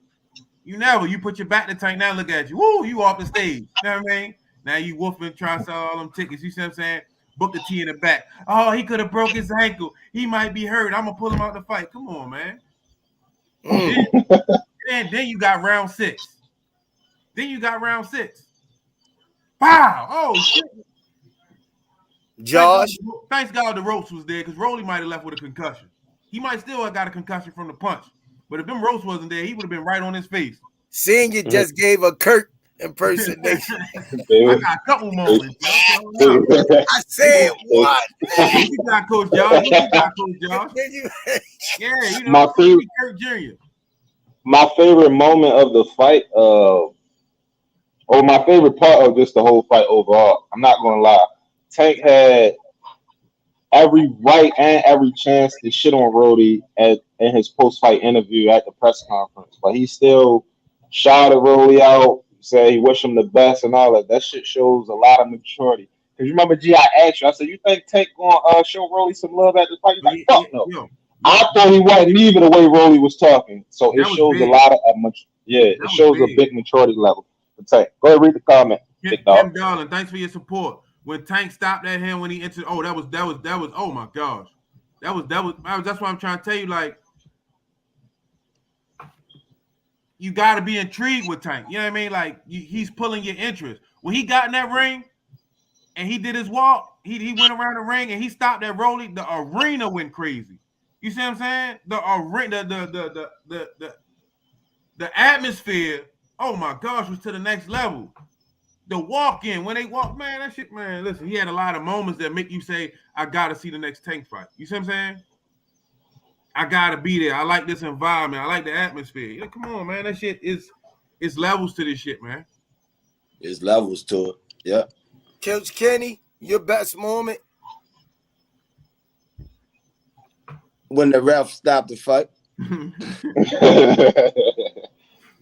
You put your back to Tank. Now look at you. Woo, you off the stage. You know what I mean? Now you wolfing, trying to sell all them tickets. You see what I'm saying? Booker T in the back. Oh, he could have broke his ankle. He might be hurt. I'm gonna pull him out the fight. Come on, man. Then you got round 6. Wow. Oh shit. Josh, Thanks God the ropes was there because Rolly might have left with a concussion. He might still have got a concussion from the punch. But if them ropes wasn't there, he would have been right on his face. Senior just gave a Kurt impersonation. I got a couple moments. I said what? What you got, Coach Josh? Yeah, you know, my favorite, Kurt Jr. My favorite moment of the fight, or my favorite part of just the whole fight overall. I'm not gonna lie, Tank had every right and every chance to shit on Rody in his post-fight interview at the press conference, but he still shouted Rody out, said he wished him the best and all that. That shit shows a lot of maturity. Because you remember, G, I asked you, I said, you think Tank gonna show Rody some love at the fight? He's like, fuck no. I thought he wasn't either the way Rody was talking. So it shows a lot of it shows a big maturity level. Tank. Go ahead, read the comment. Kim Darling, thanks for your support. When Tank stopped at him when he entered, that was oh my gosh. That's what I'm trying to tell you. Like, you gotta be intrigued with Tank. You know what I mean? Like, he's pulling your interest. When he got in that ring and he did his walk, he went around the ring and he stopped at Rolly, the arena went crazy. You see what I'm saying? The atmosphere, oh my gosh, was to the next level. The walk-in, when they walk, man, that shit, man, listen, he had a lot of moments that make you say, I got to see the next Tank fight. You see what I'm saying? I got to be there. I like this environment. I like the atmosphere. Yeah, come on, man. That shit it's levels to this shit, man. It's levels to it. Yeah. Coach Kenny, your best moment? When the ref stopped the fight.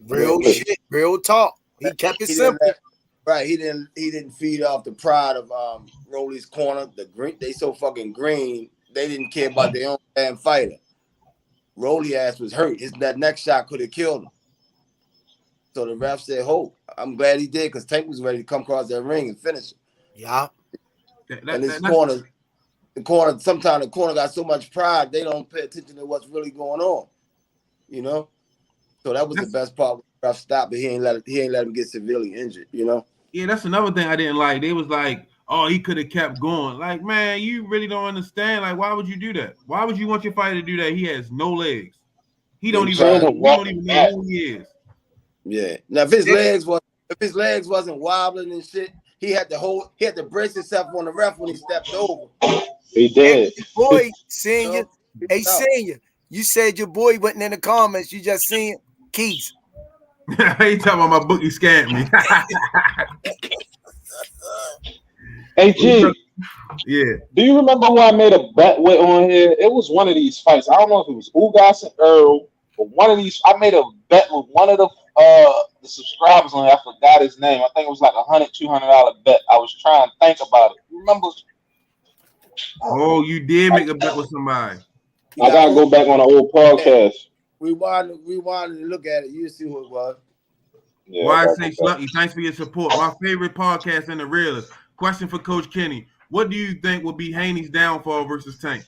Real shit, real talk. He kept it simple. Right, he didn't feed off the pride of Rolly's corner. They so fucking green, they didn't care about their own damn fighter. Rolly ass was hurt. That next shot could have killed him. So the ref said, "Hope." I'm glad he did because Tank was ready to come across that ring and finish it. Yeah. And his corner, sometimes the corner got so much pride they don't pay attention to what's really going on. You know? So that was the best part. The ref stopped, but he ain't let him get severely injured, you know? Yeah, that's another thing I didn't like. They was like, oh, he could have kept going. Like, man, you really don't understand. Like, why would you do that? Why would you want your fighter to do that? He has no legs. He don't even know who he is. Yeah. Now if his legs wasn't wobbling and shit, he had to brace himself on the ref when he stepped over. He did. Hey, boy, Senior. Hey, Senior. You said your boy wasn't in the comments. You just seen Keys. He talking about my bookie scammed me. Hey, G. Yeah. Do you remember who I made a bet with on here? It was one of these fights. I don't know if it was Ugas and Earl, but one of these. I made a bet with one of the subscribers on it. I forgot his name. I think it was like $100-$200 bet. I was trying to think about it. You remember? Oh, you did make a bet with somebody. I gotta go back on an old podcast. Rewind and look at it. You see who it was. Yeah, Why I say Slucky, thanks for your support. My favorite podcast in the realist. Question for Coach Kenny. What do you think will be Haney's downfall versus Tank?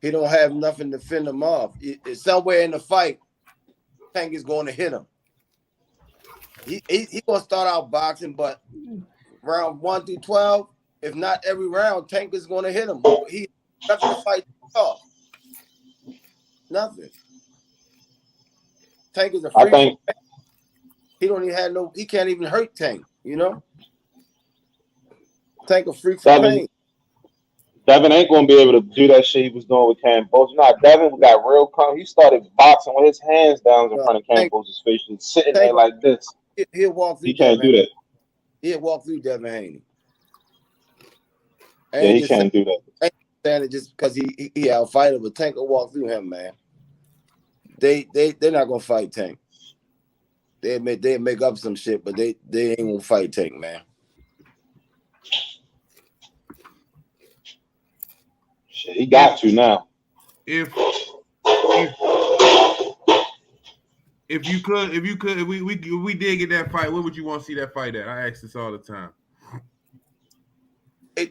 He don't have nothing to fend him off. It's somewhere in the fight, Tank is going to hit him. He going to start out boxing, but round 1 through 12, if not every round, Tank is going to hit him. He nothing to fight off. Nothing. Tank is a freak. He don't even have he can't even hurt Tank, you know? Tank a freak for pain. Devin ain't gonna be able to do that shit he was doing with Kambosos. Nah, Devin got real calm. He started boxing with his hands down in front of Kambosos' face, just sitting there like this. He'll walk through. He can't do that. He'll walk through Devin Haney. Yeah, he can't do that. I ain't saying it just because he out fighter, but Tank will walk through him, man. They're not gonna fight Tank. They make up some shit, but they ain't gonna fight Tank, man. Shit, he got to now. If if we did get that fight, where would you want to see that fight at? I ask this all the time.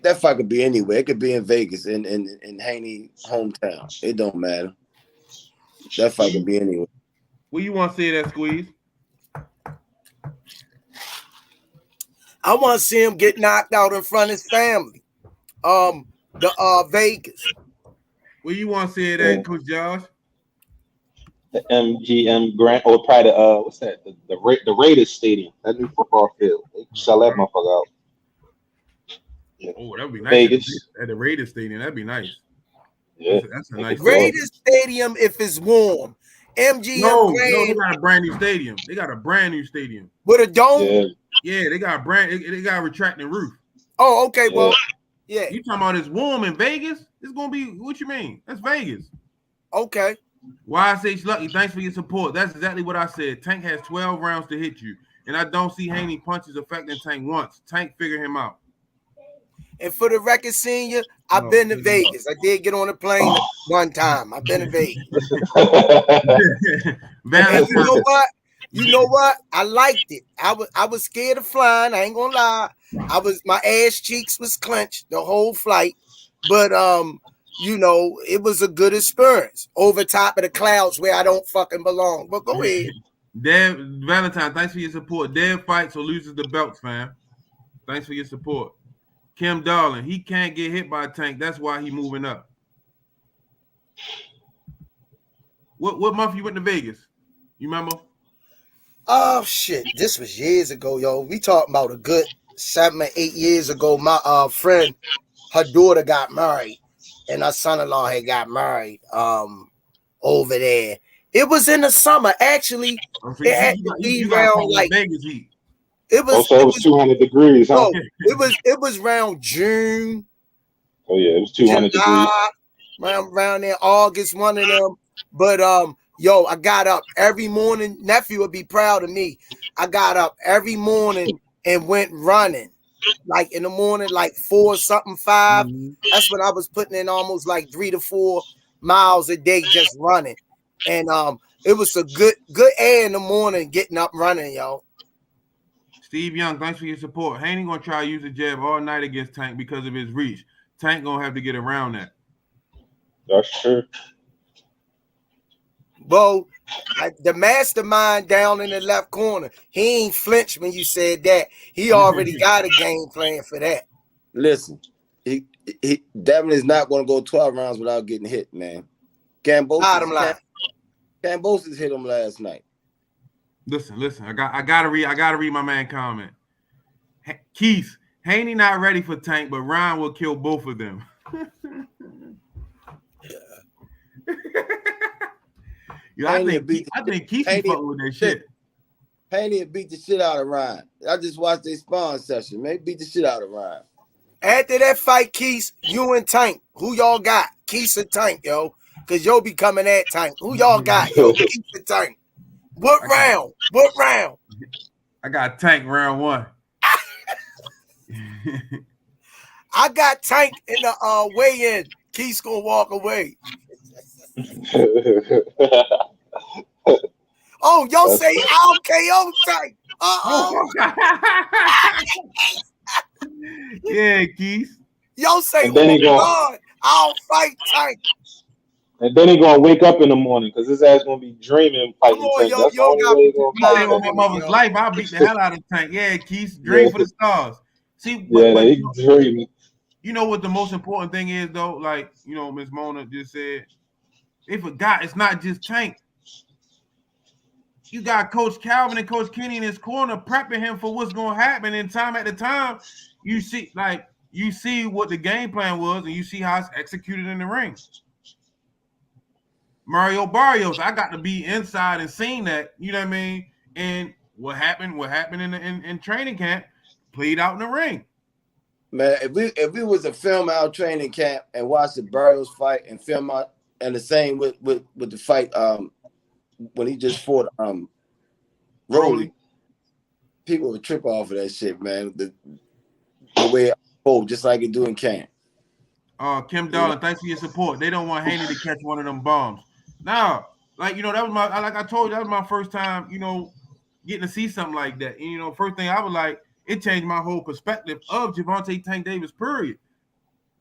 That fight could be anywhere. It could be in Vegas, in Haney hometown. It don't matter. That fight could be anywhere. Where you want to see that, Squeeze? I want to see him get knocked out in front of his family. Vegas. Where you want to see it at, Coach Josh? The MGM Grand, or probably what's that? The Raiders Stadium, that new football field. They sell that motherfucker out. Yeah. Oh, that would be nice. Vegas. At the Raiders Stadium, that'd be nice. Yeah, that's a nice. Raiders Stadium if it's warm. MGM No, Grand. they got a brand new stadium. They got a brand new stadium with a dome. Yeah, they got a retracting roof. Oh, okay. Yeah. Well, yeah. You talking about it's warm in Vegas? It's gonna be what you mean? That's Vegas. Okay. YSH Lucky, thanks for your support. That's exactly what I said. Tank has 12 rounds to hit you, and I don't see Haney punches affecting Tank once. Tank figure him out. And for the record, Senior, I've been to Vegas. I did get on a plane one time. I've been to Vegas. And you know what? I liked it. I was scared of flying. I ain't gonna lie. My ass cheeks was clenched the whole flight, but it was a good experience over top of the clouds where I don't fucking belong. But go ahead. Dev Valentine, thanks for your support. Dev fights or loses the belts, fam. Thanks for your support. Kim Darling, he can't get hit by a Tank. That's why he moving up. What month you went to Vegas? You remember? Oh shit! This was years ago, yo. We talking about a good 7 or 8 years ago. My friend, her daughter got married, and her son-in-law had got married. Over there. It was in the summer. Actually, it had to be around like Vegas heat. It was 200 degrees, huh? No, it was around June. Oh yeah, it was 200 degrees. Around there, August, one of them. But I got up every morning. Nephew would be proud of me. I got up every morning and went running. Like in the morning, like 4 something 5. That's when I was putting in almost like 3 to 4 miles a day just running. And it was a good air in the morning getting up running, yo. Steve Young, thanks for your support. Haney gonna try to use the jab all night against Tank because of his reach. Tank gonna have to get around that. That's true. Well, the mastermind down in the left corner, he ain't flinched when you said that. He already got a game plan for that. Listen, Devin is not going to go 12 rounds without getting hit, man. Kambosos hit him last night. Listen. I gotta read my man comment. Keith, Haney not ready for Tank, but Ryan will kill both of them. Yo, I think Keith is fucking with that shit. Haney beat the shit out of Ryan. I just watched their spawn session. Man, beat the shit out of Ryan. After that fight, Keith, you and Tank, who y'all got? Keith and Tank, yo. Because yo be coming at Tank. Who y'all got, yo? Keith and Tank. What round? I got Tank round 1. I got Tank in the weigh-in. Keith's gonna walk away. Oh, yo say I'll KO Tank. Yeah, Keith. Yo say, I'll fight Tank. And then he gonna wake up in the morning because his ass gonna be dreaming fighting Tank. That's the only way he's gonna on my mother's life. I'll beat the hell out of Tank. Yeah, Keith, dream for the stars. See, he's dreaming. You know what the most important thing is, though? Like, Ms. Mona just said, they forgot it's not just Tank. You got Coach Calvin and Coach Kenny in his corner prepping him for what's going to happen. And time at the time, you see what the game plan was, and you see how it's executed in the ring. Mario Barrios, I got to be inside and seeing that, you know what I mean? And what happened in training camp played out in the ring. Man, if we was to film our training camp and watch the Barrios fight and film out, and the same with the fight when he just fought Rolly, people would trip off of that shit, man. The way it unfolds, just like it do in camp. Kim Darling, thanks for your support. They don't want Haney to catch one of them bombs. Now, Like, that was like I told you, that was my first time, getting to see something like that. And, first thing I was like, it changed my whole perspective of Gervonta Tank Davis, period.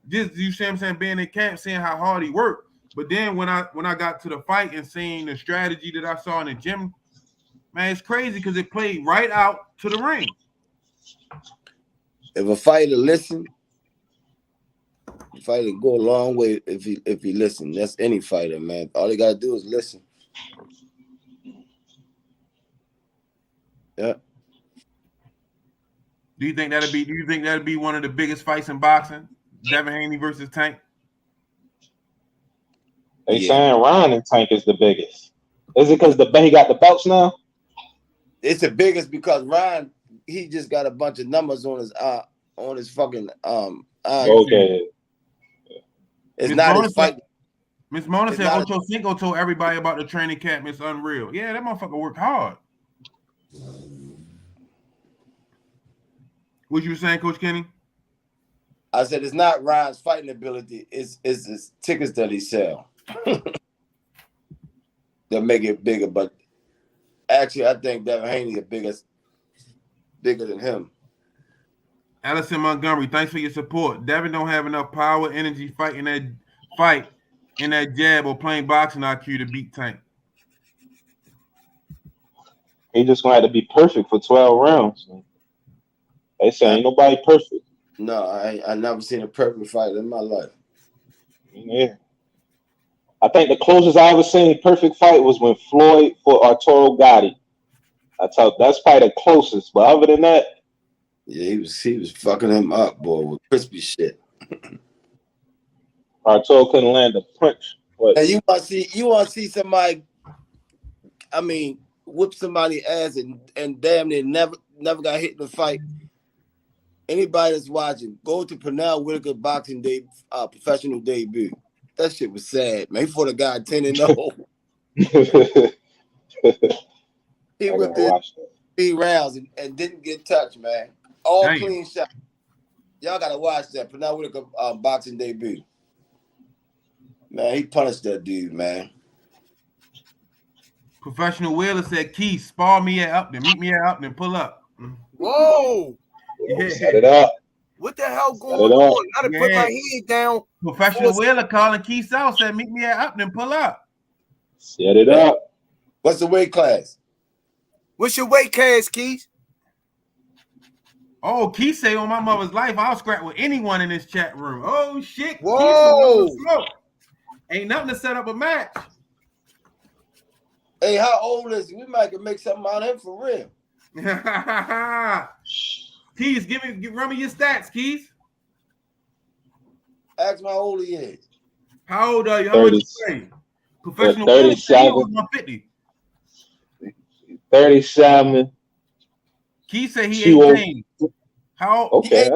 Just, you see what I'm saying, being in camp, seeing how hard he worked. But then when I got to the fight and seeing the strategy that I saw in the gym, man, it's crazy because it played right out to the ring. If a fighter listen, the fighter go a long way if he listen. That's any fighter, man. All they gotta do is listen. Yeah. Do you think that'd be one of the biggest fights in boxing? Devin Haney versus Tank? They saying Ryan and Tank is the biggest. Is it because he got the belts now? It's the biggest because Ryan, he just got a bunch of numbers on his fucking Okay. It's Ms. not Mona his fight. Miss Mona said Ocho Cinco told everybody about the training camp. It's unreal. Yeah, that motherfucker worked hard. What you saying, Coach Kenny? I said it's not Ryan's fighting ability. It's his tickets that he sell that make it bigger. But actually, I think Devin Haney is bigger than him. Allison Montgomery, thanks for your support. Devin don't have enough power, energy, fighting that in that jab or playing boxing IQ to beat Tank. He just gonna have to be perfect for 12 rounds. They say ain't nobody perfect. No, I never seen a perfect fight in my life. Yeah. I think the closest I ever seen perfect fight was when Floyd fought Arturo Gatti. That's probably the closest. But other than that, yeah, he was fucking him up, boy, with crispy shit. Arturo couldn't land a punch. And you want to see somebody, I mean, whip somebody's ass and damn near never got hit in the fight. Anybody that's watching, go to Pernell Whitaker boxing professional debut. That shit was sad, man. He fought a guy 10-0. He whipped in 3 rounds and didn't get touched, man. All clean shots. Y'all gotta watch that Pernell Whitaker boxing debut. Man, he punished that dude, man. Professional Wheeler said, Keith, spar me at Upton. Meet me at Upton. Pull up. Whoa. Yeah. Set it up. What the hell going on? I done put my head down. Professional Wheeler calling Keith South said, meet me at Upton. Pull up. Set it up. What's the weight class? What's your weight class, Keith? Oh, Keith say on my mother's life, I'll scrap with anyone in this chat room. Oh, shit. Whoa. Keith, ain't nothing to set up a match. Hey, how old is he? We might can make something out of him for real. Keith, run me your stats, Keith. Ask him how old he is. How old are you? How much you weigh? Professional 37. 150. 37. Keith said he 18. How? Okay.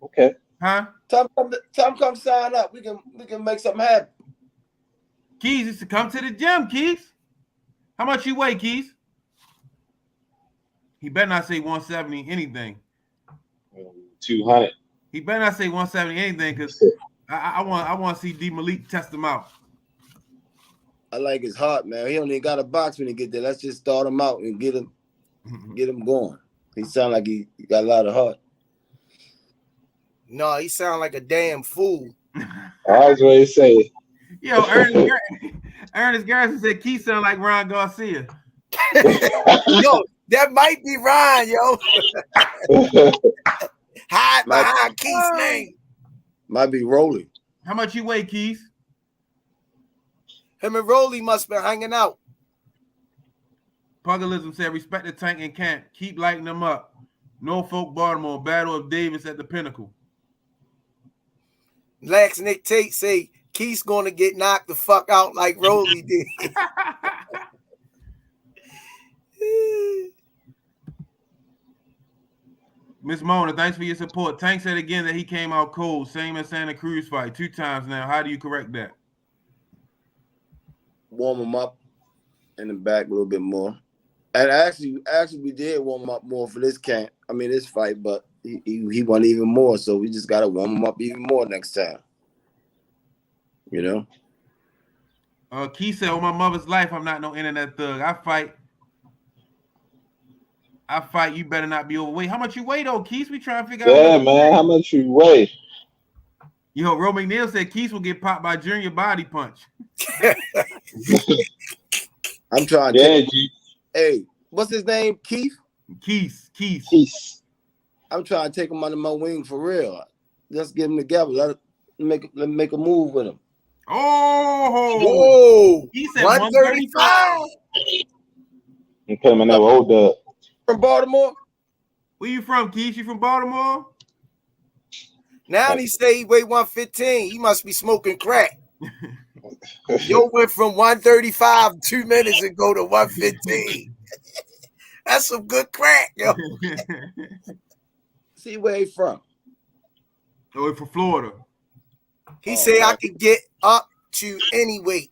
Okay. Huh? Time come sign up. We can make something happen. Keith used to come to the gym, Keith. How much you weigh, Keith? He better not say 170 anything. 200. He better not say 170 anything because I want to see D Malik test him out. I like his heart, man. He don't even got a box when he get there. Let's just start him out and get him going. He sound like he got a lot of heart. No, he sound like a damn fool. That's what he say. Yo, Ernest Garrison said Keith sound like Ron Garcia. Yo, that might be Ryan, yo. Hide behind Keith's name. Might be Rolly. How much you weigh, Keith? Him and Rolly must be hanging out. Pugilism said, respect the Tank and camp. Keep lighting them up. Norfolk, Baltimore, Battle of Davis at the Pinnacle. Lax Nick Tate say Keith's going to get knocked the fuck out like Rolly did. Miss Mona, thanks for your support. Tank said again that he came out cold, same as Santa Cruz fight, 2 times now. How do you correct that? Warm him up in the back a little bit more. And actually we did warm him up more for this this fight, but he won even more, so we just gotta warm him up even more next time. You know? Keith said, "On my mother's life, I'm not no internet thug. I fight. You better not be overweight. How much you weigh though, Keith? We trying to figure out. Yeah, man. How much you weigh? Yo, Ro McNeil said Keith will get popped by Junior body punch. I'm trying to hey, what's his name? Keith? Keith. I'm trying to take him under my wing for real. Let's get him together. Let make a move with him. Oh, whoa! He said 135. You put him in that old dub. From Baltimore? Where you from, Keith? You from Baltimore? Now he say he weigh 115. He must be smoking crack. Yo went from 135 2 minutes ago to 115. That's some good crack, yo. See where he from? Oh, he from Florida. He said I could get up to any weight.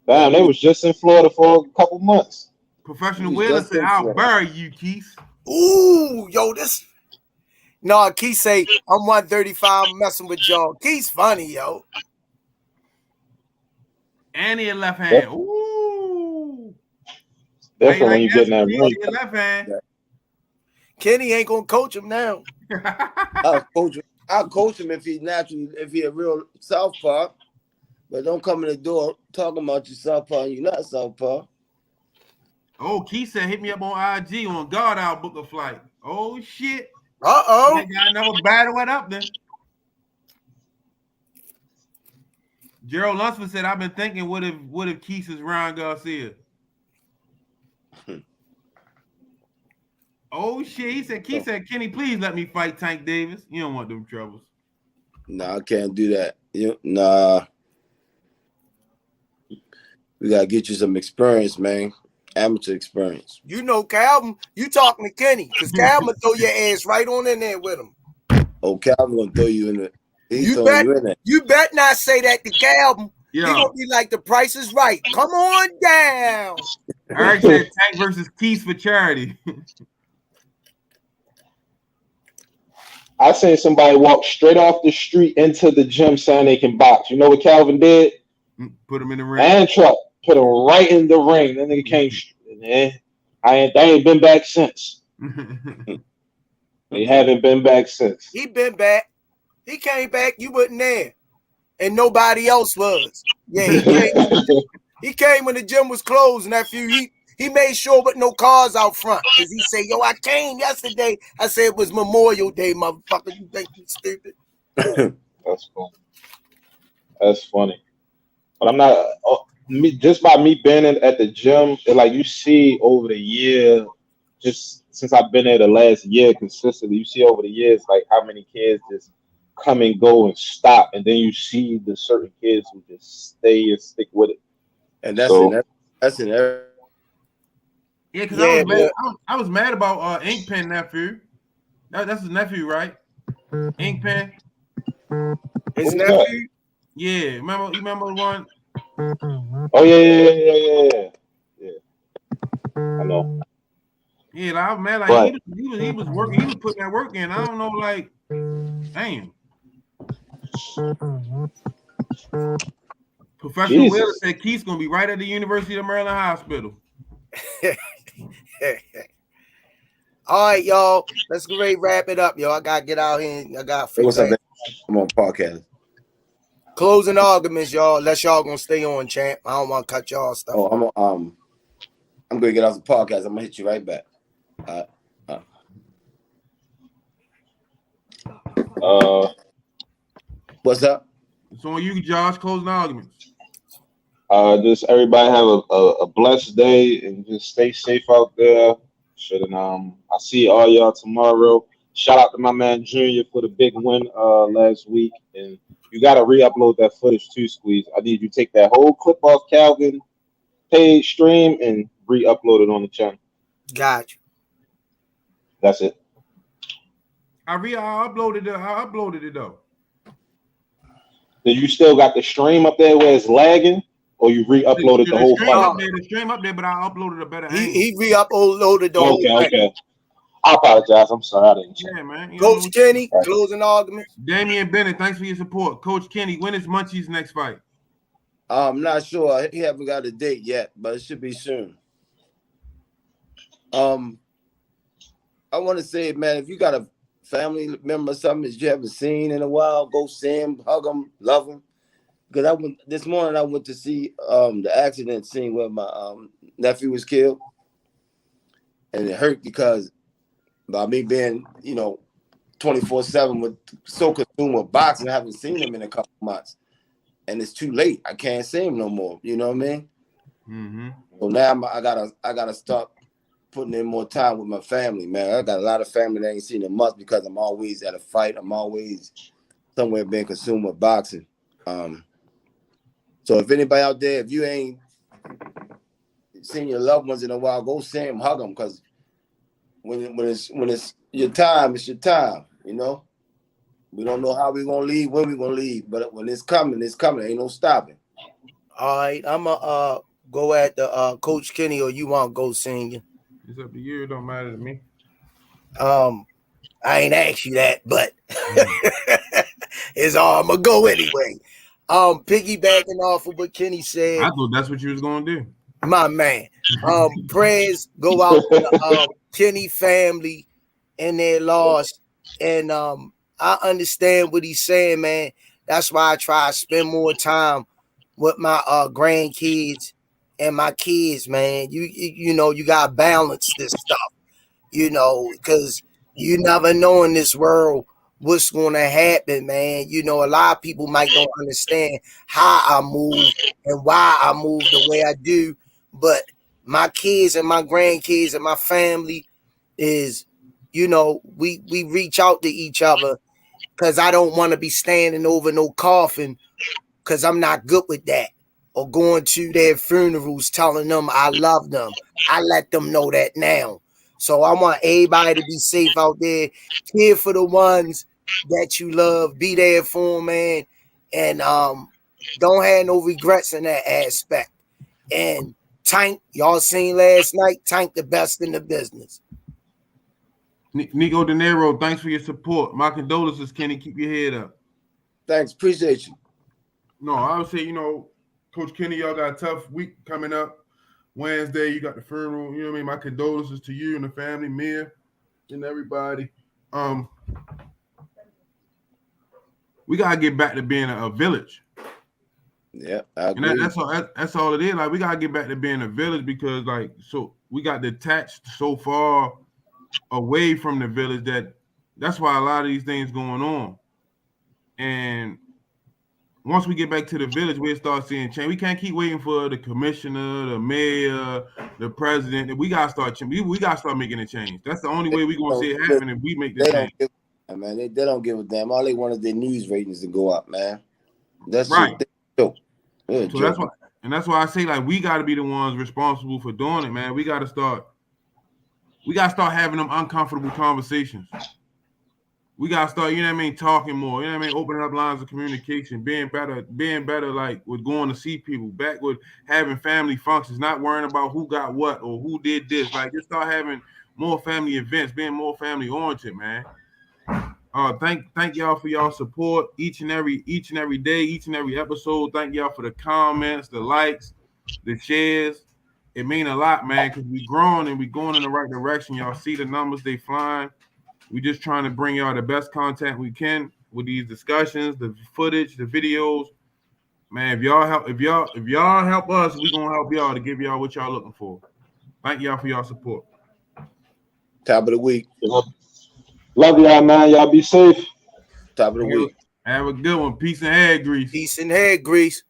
Damn, they was just in Florida for a couple months. Professional Wheeler said, "I'll bury you, Keith." Ooh, yo, this. No, Keith say I'm 135. I'm messing with y'all. Keith's funny, yo. And he left hand. Ooh. Different when you get in that ring. Left hand. Kenny ain't gonna coach him now. I'll coach him if he a real southpaw. But don't come in the door talking about you southpaw and you're not southpaw. Oh, Keith said, "Hit me up on IG on God. I'll book a flight." Oh shit. Uh-oh. That guy never battled it up then. Gerald Lunsford said, "I've been thinking, what if Keith is Ryan Garcia?" Oh shit. Keith said, "Kenny, please let me fight Tank Davis. You don't want them troubles." Nah, I can't do that. Nah. We gotta get you some experience, man. Amateur experience. You know, Calvin, you talking to Kenny, because Calvin will throw your ass right on in there with him. Oh, Calvin gonna throw you in the. You bet not say that to Calvin. Yeah. He gonna be like, the price is right. Come on down. Eric said Tank versus Keith for charity. I seen somebody walk straight off the street into the gym saying they can box. You know what Calvin did? Put him in the ring. And Truck put him right in the ring. That nigga came. They ain't been back since. They haven't been back since. He been back. He came back. You wasn't there, and nobody else was. Yeah, he came when the gym was closed, nephew. He made sure with no cars out front, because he said, "Yo, I came yesterday." I said it was Memorial Day, motherfucker. You think you stupid? That's funny. That's funny. But I'm not. Just by me being at the gym, like you see over the year, just since I've been there the last year consistently, you see over the years like how many kids just come and go and stop, and then you see the certain kids who just stay and stick with it. And that's in every. Yeah, because I was mad about Ink Pen nephew. That's his nephew, right? Ink Pen. His nephew. Yeah, you remember the one? Oh yeah. I know. Yeah, like, I was mad. Like he was working. He was putting that work in. I don't know, like, damn. Professional Wheeler said Keith's gonna be right at the University of Maryland Hospital. All right, y'all. Let's go ready wrap it up, yo. I gotta get out here. I got free. What's up? I'm on podcast. Closing arguments, y'all. Unless y'all gonna stay on, champ. I don't want to cut y'all stuff. Oh, I'm gonna get off the podcast. I'm gonna hit you right back. What's up? It's on you, Josh. Closing arguments. Just everybody have a blessed day and just stay safe out there. I see all y'all tomorrow. Shout out to my man Junior for the big win last week. And you gotta re-upload that footage too, Squeeze. I need you to take that whole clip off Calvin page stream and re-upload it on the channel. Gotcha. That's it. I uploaded it though. Then you still got the stream up there where it's lagging, or you re-uploaded the whole file? The stream up there, but I uploaded a better. He re-uploaded the whole thing. Okay. I apologize. I'm sorry. I didn't check. Yeah, man. Coach Kenny, closing arguments. Damian Bennett, thanks for your support. Coach Kenny, when is Munchie's next fight? I'm not sure. He haven't got a date yet, but it should be soon. I want to say, man, if you got a family member or something that you haven't seen in a while, go see him, hug him, love him. Because this morning I went to see the accident scene where my nephew was killed, and it hurt because by me being 24/7 with so consumed with boxing, I haven't seen him in a couple months, and it's too late. I can't see him no more. You know what I mean? Mm-hmm. So now I gotta start putting in more time with my family, man. I got a lot of family that ain't seen in months because I'm always at a fight. I'm always somewhere being consumed with boxing. So if anybody out there, if you ain't seen your loved ones in a while, go see them, hug them, because when it's your time, it's your time. You know, we don't know how we're gonna leave, when we're gonna leave, but when it's coming, it's coming. Ain't no stopping. All right, I'm gonna go at the Coach Kenny, or you want to go senior? It's up to you. It don't matter to me. I ain't asked you that, but it's all I'm gonna go anyway. Piggybacking off of what Kenny said, I thought that's what you was gonna do. my man. Prayers go out to the Kenny family and their loss. And I understand what he's saying, man. That's why I try to spend more time with my grandkids and my kids, man. You know, you gotta balance this stuff, because you never know in this world what's gonna happen, man. A lot of people might don't understand how I move and why I move the way I do, but my kids and my grandkids and my family is, we reach out to each other, because I don't want to be standing over no coffin, because I'm not good with that, or going to their funerals telling them I love them. I let them know that now. So I want everybody to be safe out there. Care for the ones that you love. Be there for them, man. And don't have no regrets in that aspect. And Tank, y'all seen last night, Tank the best in the business. Nico De Niro, thanks for your support. My condolences, Kenny. Keep your head up. Thanks, appreciate you. No, I would say, Coach Kenny, y'all got a tough week coming up. Wednesday, you got the funeral. You know what I mean? My condolences to you and the family, Mia, and everybody. We gotta get back to being a village. Yeah, I agree. And that's all it is. Like, we gotta get back to being a village, because so we got detached so far away from the village that's why a lot of these things going on. And once we get back to the village, we'll start seeing change. We can't keep waiting for the commissioner, the mayor, the president. We gotta start changing. We gotta start making a change. That's the only way we're gonna see it happen if we make the change. They don't give a damn. All they want is their news ratings to go up, man. That's right. So that's why I say, like, we gotta be the ones responsible for doing it, man. We gotta start having them uncomfortable conversations. We gotta start, talking more. Opening up lines of communication, being better, like with going to see people, back with having family functions, not worrying about who got what or who did this. Like, just start having more family events, being more family oriented, man. Thank y'all for y'all support each and every day, each and every episode. Thank y'all for the comments, the likes, the shares. It mean a lot, man, because we growing and we going in the right direction. Y'all see the numbers, they flying. We just trying to bring y'all the best content we can with these discussions, the footage, the videos. Man, if y'all help us, we gonna help y'all to give y'all what y'all looking for. Thank y'all for y'all support. Top of the week. Love y'all, man. Y'all be safe. Top of the week. Have a good one. Peace and hair grease. Peace and hair grease.